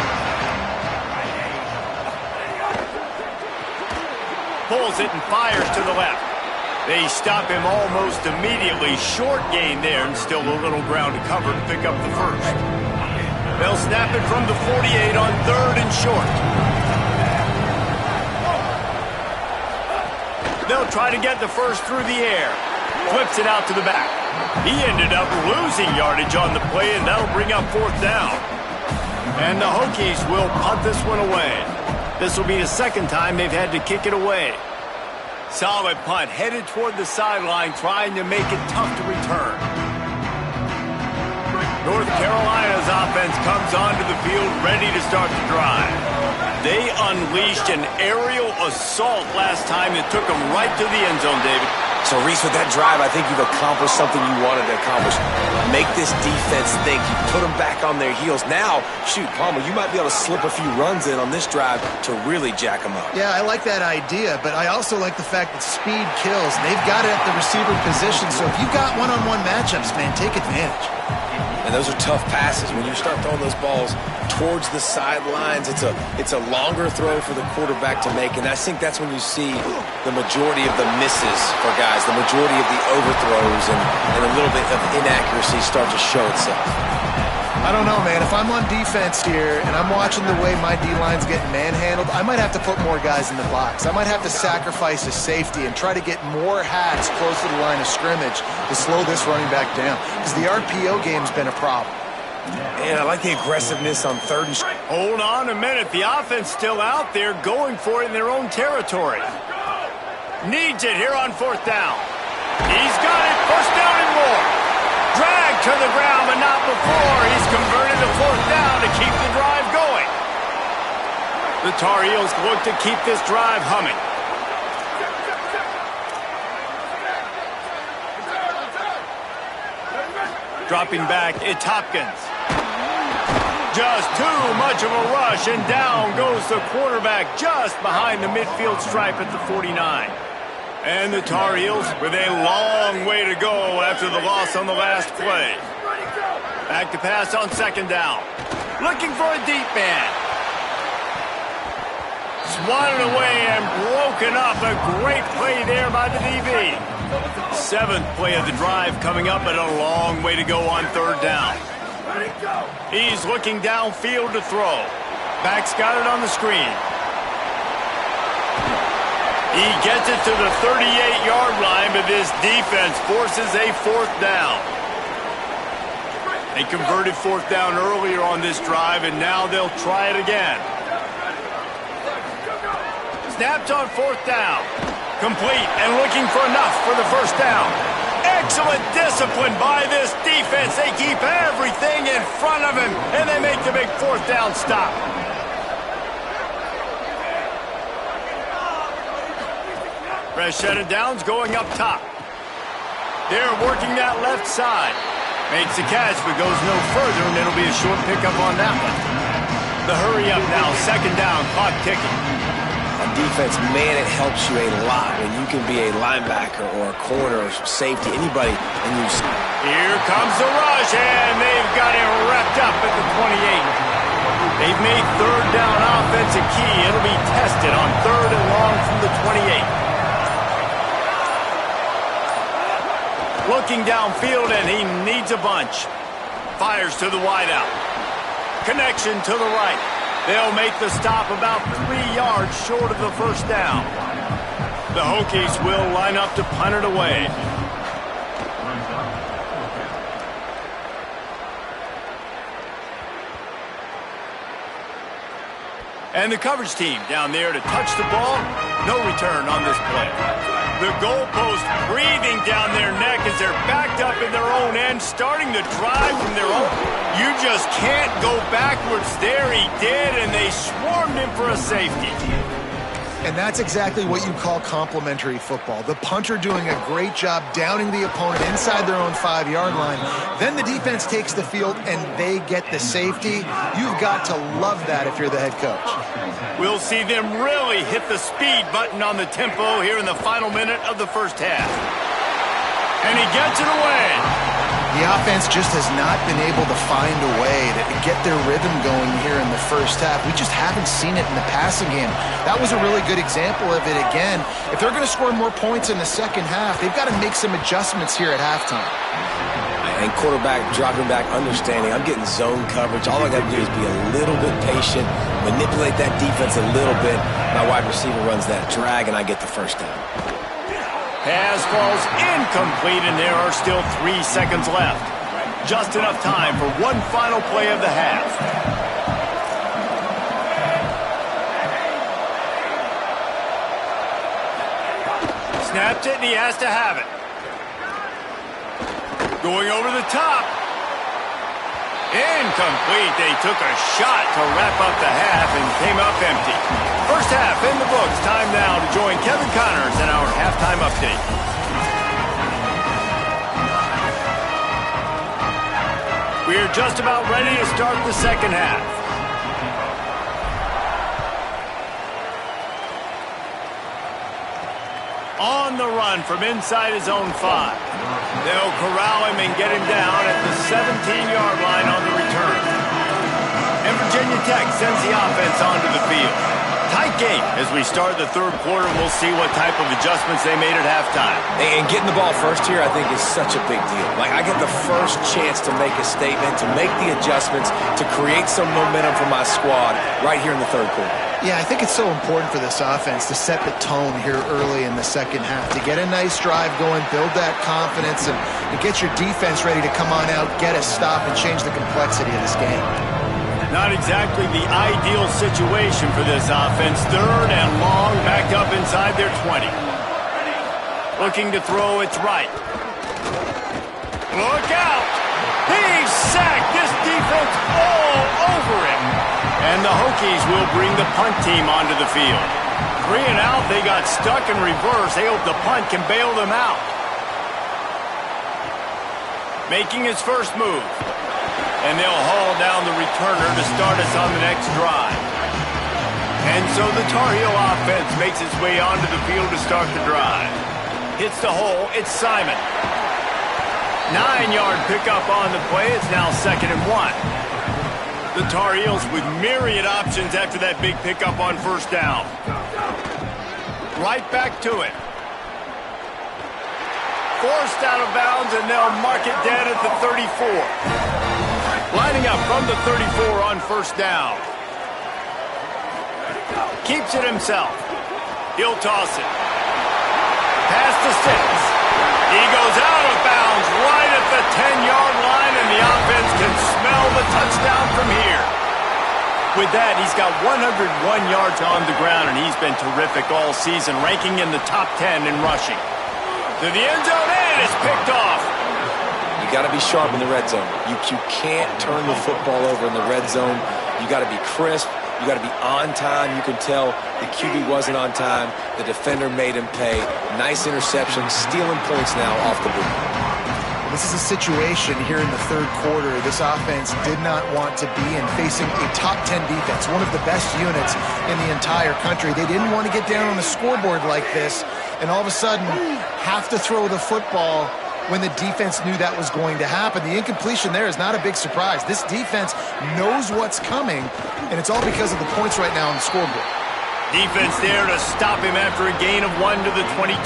Pulls it and fires to the left. They stop him almost immediately. Short gain there, and still a little ground to cover to pick up the first. They'll snap it from the 48 on 3rd and short. They'll try to get the first through the air. Flips it out to the back. He ended up losing yardage on the play, and that'll bring up 4th down. And the Hokies will punt this one away. This will be the 2nd time they've had to kick it away. Solid punt, headed toward the sideline, trying to make it tough to return. North Carolina's offense comes onto the field ready to start the drive. They unleashed an aerial assault last time that took them right to the end zone, David. So, Reese, with that drive, I think you've accomplished something you wanted to accomplish. Make this defense think. You put them back on their heels. Now, shoot, Palmer, you might be able to slip a few runs in on this drive to really jack them up. Yeah, I like that idea, but I also like the fact that speed kills. They've got it at the receiver position, so if you've got one-on-one matchups, man, take advantage. And those are tough passes. When you start throwing those balls towards the sidelines, it's a longer throw for the quarterback to make, and I think that's when you see the majority of the misses for guys, the majority of the overthrows and a little bit of inaccuracy start to show itself. I don't know, man. If I'm on defense here and I'm watching the way my D-line's getting manhandled, I might have to put more guys in the box. I might have to sacrifice a safety and try to get more hats close to the line of scrimmage to slow this running back down, because the RPO game's been a problem. And I like the aggressiveness on 3rd and short. Hold on a minute. The offense still out there going for it in their own territory. Needs it here on 4th down. He's got it. 1st down and more. Dragged to the ground, but not before. He's converted to 4th down to keep the drive going. The Tar Heels look to keep this drive humming. Dropping back, it's Hopkins. Just too much of a rush, and down goes the quarterback just behind the midfield stripe at the 49. And the Tar Heels with a long way to go after the loss on the last play. Back to pass on 2nd down. Looking for a deep man. Swatted away and broken up. A great play there by the DB. 7th play of the drive coming up, but a long way to go on 3rd down. He's looking downfield to throw. Back's got it on the screen. He gets it to the 38-yard line, but this defense forces a 4th down. They converted 4th down earlier on this drive, and now they'll try it again. Snapped on 4th down. Complete and looking for enough for the 1st down. Excellent discipline by this defense. They keep everything in front of him, and they make the big 4th down stop. Fresh set of downs going up top. They're working that left side. Makes the catch, but goes no further, and it'll be a short pickup on that one. The hurry up now, 2nd down, clock ticking. On defense, man, it helps you a lot when you can be a linebacker or a corner or safety, anybody, and you... Here comes the rush, and they've got it wrapped up at the 28. They've made 3rd down offense a key. It'll be tested on 3rd and long from the 28. Looking downfield, and he needs a bunch. Fires to the wideout. Connection to the right. They'll make the stop about 3 yards short of the 1st down. The Hokies will line up to punt it away. And the coverage team down there to touch the ball. No return on this play. The goalpost breathing down their neck as they're backed up in their own end, starting to drive from their own. You just can't go backwards there. He did, and they swarmed him for a safety. And that's exactly what you call complementary football. The punter doing a great job downing the opponent inside their own 5-yard line. Then the defense takes the field and they get the safety. You've got to love that if you're the head coach. We'll see them really hit the speed button on the tempo here in the final minute of the first half. And he gets it away. The offense just has not been able to find a way to get their rhythm going here in the first half. We just haven't seen it in the passing game. That was a really good example of it again. If they're going to score more points in the second half, they've got to make some adjustments here at halftime. And quarterback dropping back, understanding I'm getting zone coverage. All I got to do is be a little bit patient, manipulate that defense a little bit. My wide receiver runs that drag, and I get the first down. Pass falls incomplete, and there are still 3 seconds left. Just enough time for one final play of the half. Snapped it, and he has to have it. Going over the top. Incomplete. They took a shot to wrap up the half and came up empty. First half in the books. Time now to join Kevin Connors in our halftime update. We're just about ready to start the second half. On the run from inside his own 5. They'll corral him and get him down at the 17-yard line on the return. And Virginia Tech sends the offense onto the field. Tight game as we start the third quarter. We'll see what type of adjustments they made at halftime. And getting the ball first here, I think, is such a big deal. Like, I get the first chance to make a statement, to make the adjustments, to create some momentum for my squad right here in the third quarter. Yeah, I think it's so important for this offense to set the tone here early in the second half, to get a nice drive going, build that confidence, and get your defense ready to come on out, get a stop, and change the complexity of this game. Not exactly the ideal situation for this offense. Third and long, backed up inside their 20. Looking to throw, it's right. Look out! He's sacked! This defense all over him. And the Hokies will bring the punt team onto the field. 3 and out, they got stuck in reverse. They hope the punt can bail them out. Making his first move. And they'll haul down the returner to start us on the next drive. And so the Tar Heel offense makes its way onto the field to start the drive. Hits the hole, it's Simon. 9-yard pickup on the play. It's now 2nd and 1. The Tar Heels with myriad options after that big pickup on first down. Right back to it. Forced out of bounds, and they'll mark it dead at the 34. Lining up from the 34 on first down. Keeps it himself. He'll toss it. Pass to 6. He goes out of bounds right at the 10-yard line, and the offense can smell the touchdown from here. With that, he's got 101 yards on the ground, and he's been terrific all season, ranking in the top 10 in rushing. To the end zone, and it's picked off. You got to be sharp in the red zone. You can't turn the football over in the red zone. You got to be crisp. You got to be on time. You can tell the QB wasn't on time. The defender made him pay. Nice interception, stealing points now off the boot. This is a situation here in the third quarter this offense did not want to be in, facing a top 10 defense, one of the best units in the entire country. They didn't want to get down on the scoreboard like this and all of a sudden have to throw the football when the defense knew that was going to happen. The incompletion there is not a big surprise. This defense knows what's coming, and it's all because of the points right now on the scoreboard. Defense there to stop him after a gain of 1 to the 22.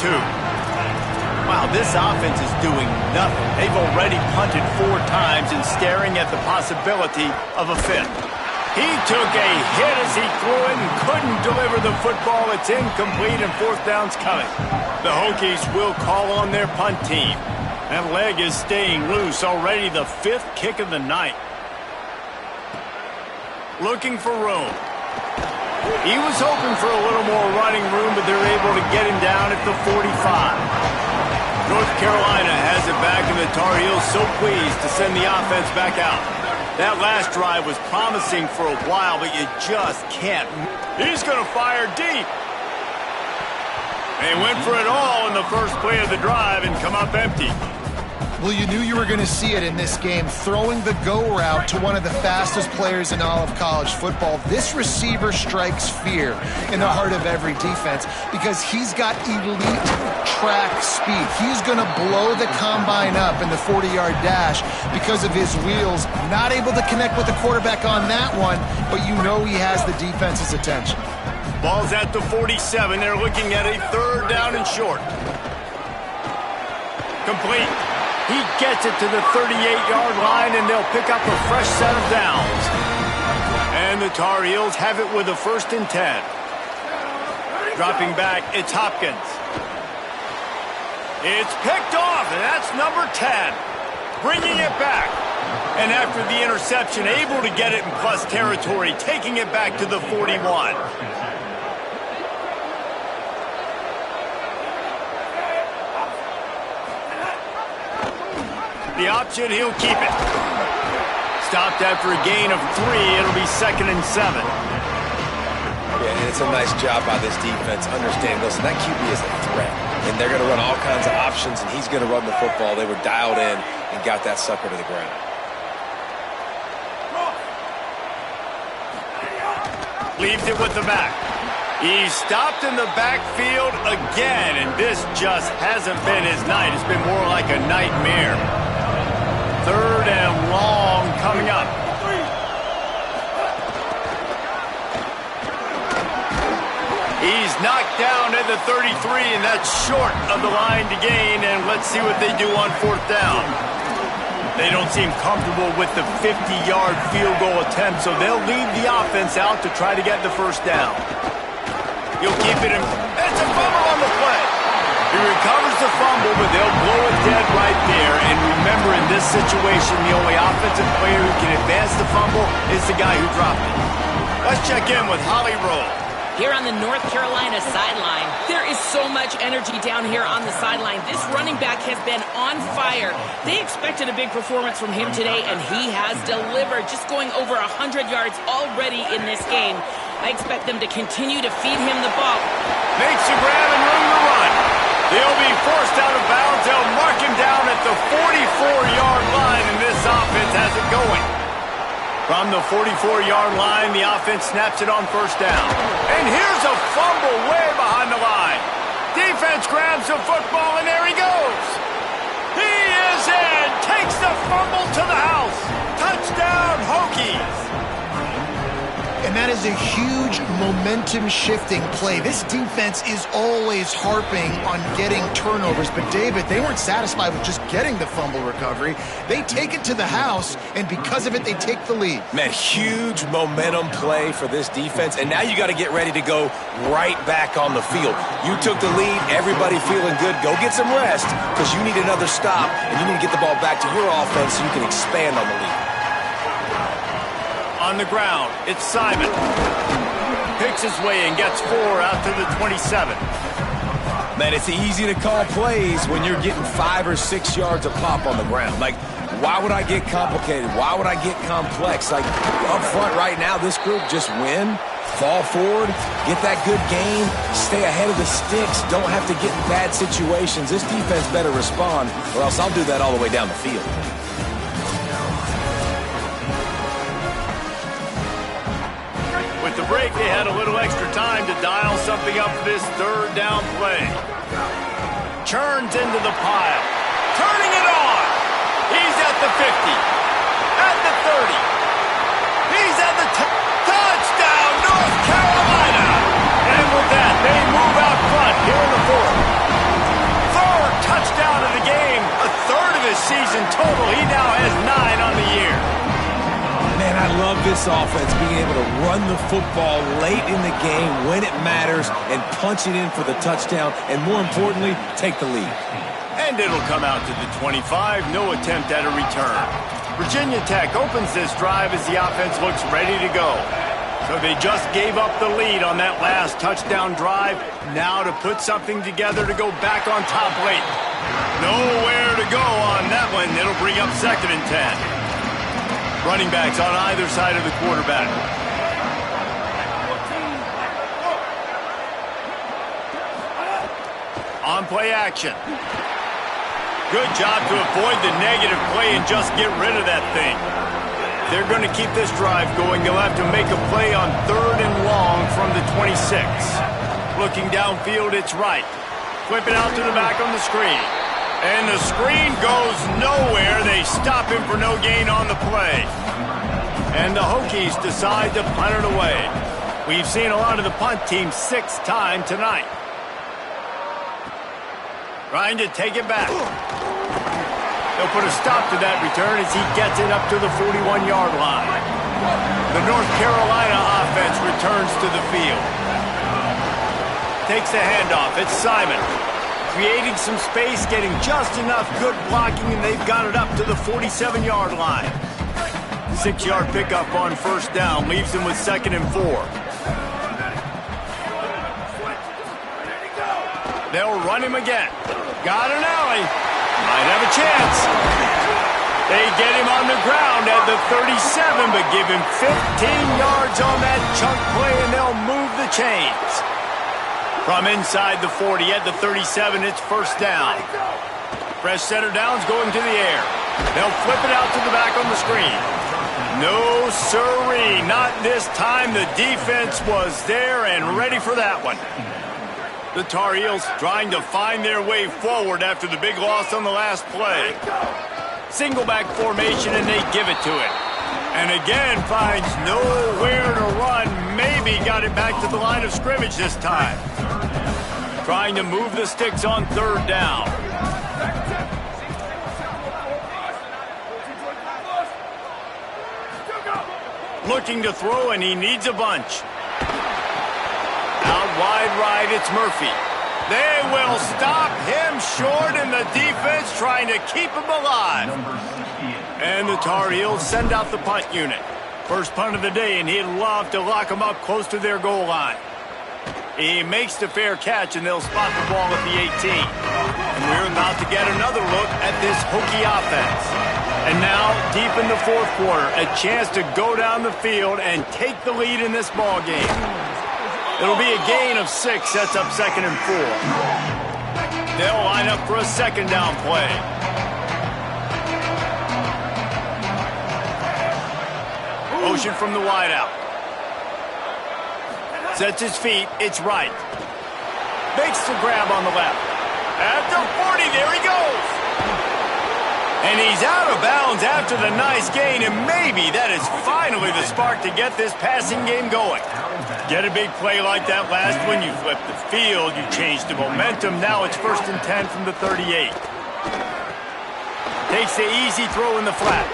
Wow, this offense is doing nothing. They've already punted 4 times and staring at the possibility of a 5th. He took a hit as he threw it and couldn't deliver the football. It's incomplete and 4th down's coming. The Hokies will call on their punt team. That leg is staying loose, already the 5th kick of the night. Looking for room. He was hoping for a little more running room, but they're able to get him down at the 45. North Carolina has it back, and the Tar Heels so pleased to send the offense back out. That last drive was promising for a while, but you just can't. He's going to fire deep. They went for it all in the first play of the drive and come up empty. Well, you knew you were going to see it in this game, throwing the go route to one of the fastest players in all of college football. This receiver strikes fear in the heart of every defense because he's got elite track speed. He's going to blow the combine up in the 40-yard dash because of his wheels. Not able to connect with the quarterback on that one, but you know he has the defense's attention. Ball's at the 47. They're looking at a 3rd down and short. Complete. He gets it to the 38-yard line, and they'll pick up a fresh set of downs. And the Tar Heels have it with a 1st and 10. Dropping back, it's Hopkins. It's picked off, and that's number 10. Bringing it back. And after the interception, able to get it in plus territory, taking it back to the 41. The option, he'll keep it. Stopped after a gain of 3. It'll be 2nd and 7. Yeah, and it's a nice job by this defense understanding, listen, that QB is a threat. And they're going to run all kinds of options, and he's going to run the football. They were dialed in and got that sucker to the ground. Leaves it with the back. He's stopped in the backfield again, and this just hasn't been his night. It's been more like a nightmare. 3rd and long coming up. He's knocked down at the 33, and that's short of the line to gain, and let's see what they do on 4th down. They don't seem comfortable with the 50-yard field goal attempt, so they'll leave the offense out to try to get the 1st down. He'll keep it in. It's a fumble on the play. He recovers the fumble, but they'll blow it dead right there. And remember, in this situation, the only offensive player who can advance the fumble is the guy who dropped it. Let's check in with Holly Rowe. Here on the North Carolina sideline, there is so much energy down here on the sideline. This running back has been on fire. They expected a big performance from him today, and he has delivered, just going over 100 yards already in this game. I expect them to continue to feed him the ball. Makes the grab and room to run. They'll be forced out of bounds. They'll mark him down at the 44-yard line, and this offense has it going. From the 44-yard line, the offense snaps it on 1st down. And here's a fumble way behind the line. Defense grabs the football, and there he goes. He is in. Takes the fumble to the house. Touchdown, Hokies. And that is a huge momentum-shifting play. This defense is always harping on getting turnovers. But, David, they weren't satisfied with just getting the fumble recovery. They take it to the house, and because of it, they take the lead. Man, huge momentum play for this defense. And now you got to get ready to go right back on the field. You took the lead. Everybody feeling good. Go get some rest because you need another stop, and you need to get the ball back to your offense so you can expand on the lead. On the ground, it's Simon. Picks his way and gets 4 out to the 27. Man, it's easy to call plays when you're getting 5 or 6 yards a pop on the ground. Like, why would I get complicated? Why would I get complex? Like, up front right now, this group just win, fall forward, get that good gain, stay ahead of the sticks, don't have to get in bad situations. This defense better respond, or else I'll do that all the way down the field. With the break, they had a little extra time to dial something up for this 3rd down play. Churns into the pile. Turning it on. He's at the 50. At the 30. He's at the touchdown, North Carolina. And with that, they move out front here in the 4th. 3rd touchdown of the game. A 3rd of his season total. He now has 9 on the year. Man, I love this offense, being able to run the football late in the game when it matters and punch it in for the touchdown, and more importantly, take the lead. And it'll come out to the 25, no attempt at a return. Virginia Tech opens this drive as the offense looks ready to go. So they just gave up the lead on that last touchdown drive. Now to put something together to go back on top late. Nowhere to go on that one. It'll bring up 2nd and 10. Running backs on either side of the quarterback. On play action. Good job to avoid the negative play and just get rid of that thing. They're going to keep this drive going. They'll have to make a play on 3rd and long from the 26. Looking downfield, it's right. Flip it out to the back on the screen. And the screen goes nowhere. They stop him for no gain on the play. And the Hokies decide to punt it away. We've seen a lot of the punt team 6 times tonight. Trying to take it back. They'll put a stop to that return as he gets it up to the 41-yard line. The North Carolina offense returns to the field. Takes the handoff. It's Simon. Creating some space, getting just enough good blocking, and they've got it up to the 47-yard line. 6-yard pickup on 1st down. Leaves them with 2nd and 4. They'll run him again. Got an alley. Might have a chance. They get him on the ground at the 37, but give him 15 yards on that chunk play, and they'll move the chains. From inside the 40 at the 37, it's 1st down. Fresh center down's going to the air. They'll flip it out to the back on the screen. No siree, not this time. The defense was there and ready for that one. The Tar Heels trying to find their way forward after the big loss on the last play. Single back formation, and they give it to it. And again, finds nowhere to run. Maybe got it back to the line of scrimmage this time. Trying to move the sticks on 3rd down. Looking to throw, and he needs a bunch. Out wide right, it's Murphy. They will stop him short, and the defense trying to keep him alive. And the Tar Heels send out the punt unit. First punt of the day, and he'd love to lock them up close to their goal line. He makes the fair catch, and they'll spot the ball at the 18. And we're about to get another look at this Hokie offense. And now, deep in the 4th quarter, a chance to go down the field and take the lead in this ball game. It'll be a gain of 6, sets up 2nd and 4. They'll line up for a 2nd down play. Motion from the wideout. Sets his feet, it's right. Makes the grab on the left. At the 40, there he goes. And he's out of bounds after the nice gain, and maybe that is finally the spark to get this passing game going. Get a big play like that last one, you flip the field, you change the momentum. Now it's 1st and 10 from the 38. Takes the easy throw in the flat.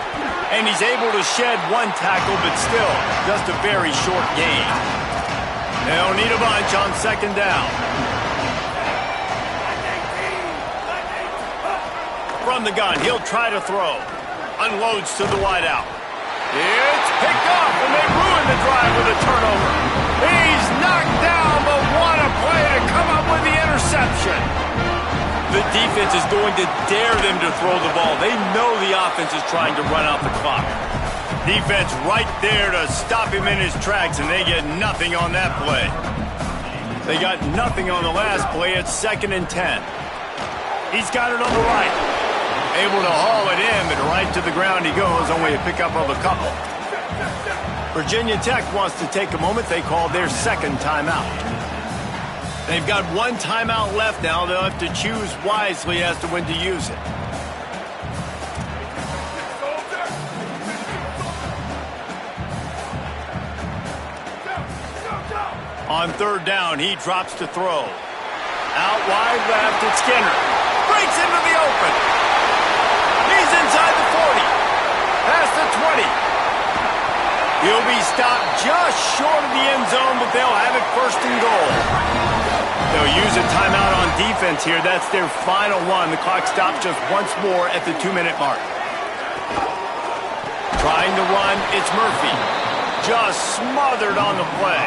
And he's able to shed one tackle, but still just a very short gain. They'll need a bunch on 2nd down. From the gun, he'll try to throw. Unloads to the wideout. It's picked off, and they ruin the drive with a turnover. He's knocked down, but what a play to come up with the interception. The defense is going to dare them to throw the ball. They know the offense is trying to run out the clock. Defense right there to stop him in his tracks, and they get nothing on that play. They got nothing on the last play. It's 2nd and 10. He's got it on the right. Able to haul it in, but right to the ground he goes, only a pickup of a couple. Virginia Tech wants to take a moment. They call their 2nd timeout. They've got 1 timeout left now. They'll have to choose wisely as to when to use it. On 3rd down, he drops to throw. Out wide left, it's Skinner. Breaks into the open. He's inside the 40. Past the 20. He'll be stopped just short of the end zone, but they'll have it 1st and goal. They'll use a timeout on defense here. That's their final one. The clock stops just once more at the 2-minute mark. Trying to run, it's Murphy. just smothered on the play.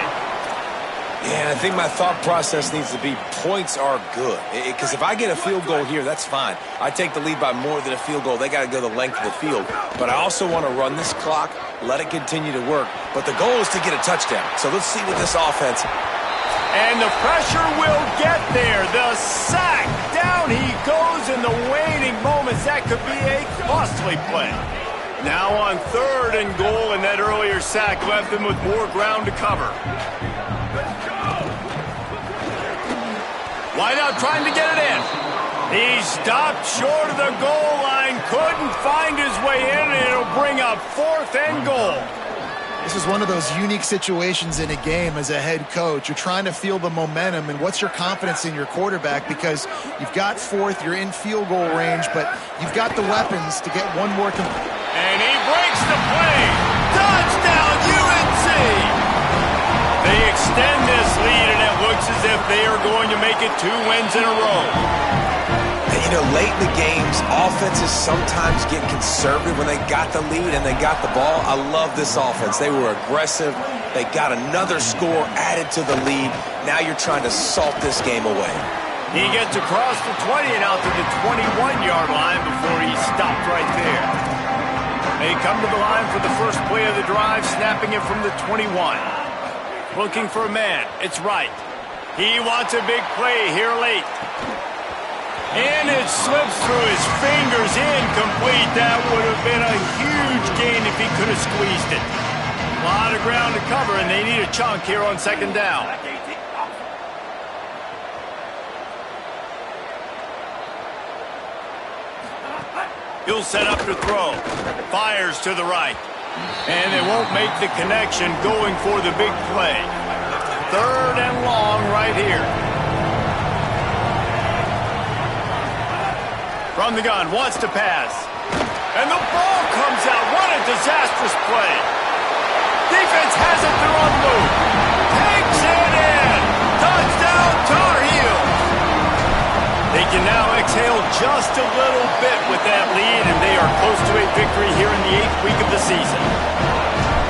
Yeah, I think my thought process needs to be points are good. Because if I get a field goal here, that's fine. I take the lead by more than a field goal. They got to go the length of the field. But I also want to run this clock, let it continue to work. But the goal is to get a touchdown. So let's see what this offense... And the pressure will get there. The sack. Down he goes in the waning moments. That could be a costly play. Now on 3rd and goal, and that earlier sack left them with more ground to cover. Wideout trying to get it in. He stopped short of the goal line, couldn't find his way in, and it'll bring up 4th and goal. This is one of those unique situations in a game as a head coach. You're trying to feel the momentum, and what's your confidence in your quarterback? Because you've got 4th, you're in field goal range, but you've got the weapons to get one more. And he breaks the play. Touchdown, UNC! They extend this lead, and it looks as if they are going to make it 2 wins in a row. And, you know, late in the games, offenses sometimes get conservative when they got the lead and they got the ball. I love this offense. They were aggressive. They got another score added to the lead. Now you're trying to salt this game away. He gets across the 20 and out to the 21-yard line before he stopped right there. They come to the line for the first play of the drive, snapping it from the 21. Looking for a man. It's right. He wants a big play here late. And it slips through his fingers, incomplete. That would have been a huge gain if he could have squeezed it. A lot of ground to cover, and they need a chunk here on 2nd down. He'll set up to throw. Fires to the right. And they won't make the connection going for the big play. 3rd and long right here. From the gun, wants to pass. And the ball comes out. What a disastrous play. Defense has it, they're on the move. Takes it in. Touchdown, Tar Heels. They can now exhale just a little bit with that lead, and they are close to a victory here in the 8th week of the season.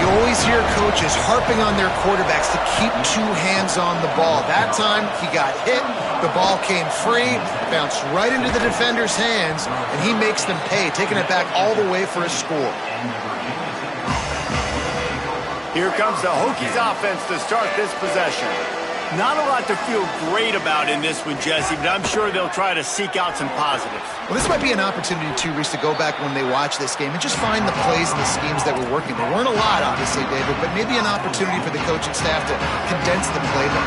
You always hear coaches harping on their quarterbacks to keep 2 hands on the ball. That time, he got hit. The ball came free, bounced right into the defender's hands, and he makes them pay, taking it back all the way for a score. Here comes the Hokies offense to start this possession. Not a lot to feel great about in this one, Jesse, but I'm sure they'll try to seek out some positives. Well, this might be an opportunity, too, Reese, to go back when they watch this game and just find the plays and the schemes that were working. There weren't a lot, obviously, David, but maybe an opportunity for the coaching staff to condense the playbook.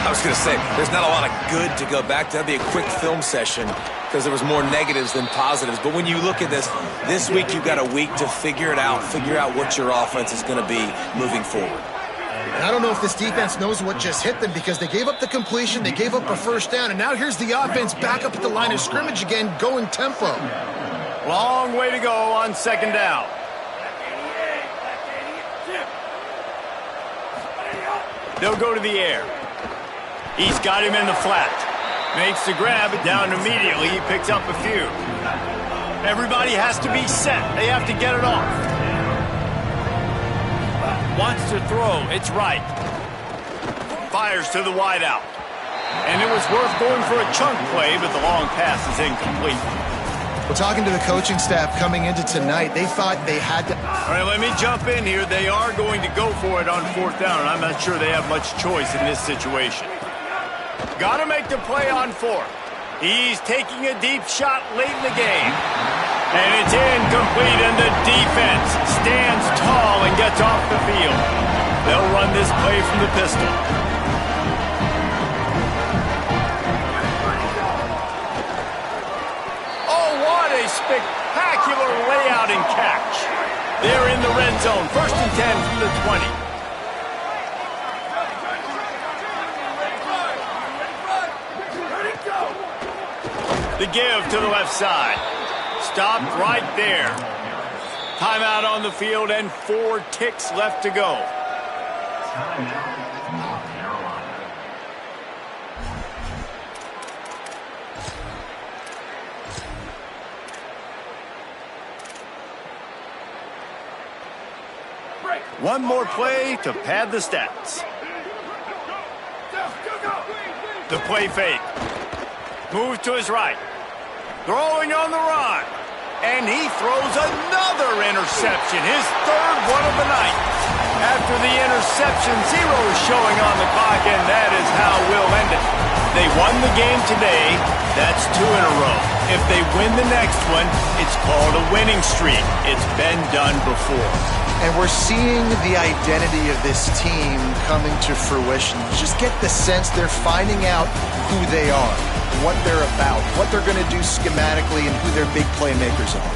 I was going to say, there's not a lot of good to go back to. That'd be a quick film session because there was more negatives than positives. But when you look at this week you've got a week to figure it out, figure out what your offense is going to be moving forward. And I don't know if this defense knows what just hit them because they gave up the completion, they gave up a 1st down, and now here's the offense back up at the line of scrimmage again, going tempo. Long way to go on 2nd down. They'll go to the air. He's got him in the flat. Makes the grab, it down immediately. He picks up a few. Everybody has to be set. They have to get it off. Wants to throw. It's right. Fires to the wideout. And it was worth going for a chunk play, but the long pass is incomplete. Well, talking to the coaching staff coming into tonight, they thought they had to... All right, let me jump in here. They are going to go for it on 4th down, and I'm not sure they have much choice in this situation. Got to make the play on 4th. He's taking a deep shot late in the game. And it's incomplete, and the defense stands tall and gets off the field. They'll run this play from the pistol. Oh, what a spectacular layout and catch. They're in the red zone. 1st and 10 from the 20. The give to the left side. Stopped right there. Timeout on the field and 4 ticks left to go. One more play to pad the stats. The play fake. Moves to his right. Throwing on the run. And he throws another interception, his third one of the night. After the interception, 0 is showing on the clock, and that is how we'll end it. They won the game today. That's 2 in a row. If they win the next one, it's called a winning streak. It's been done before. And we're seeing the identity of this team coming to fruition. You just get the sense they're finding out who they are, what they're about, what they're going to do schematically, and who their big playmakers are.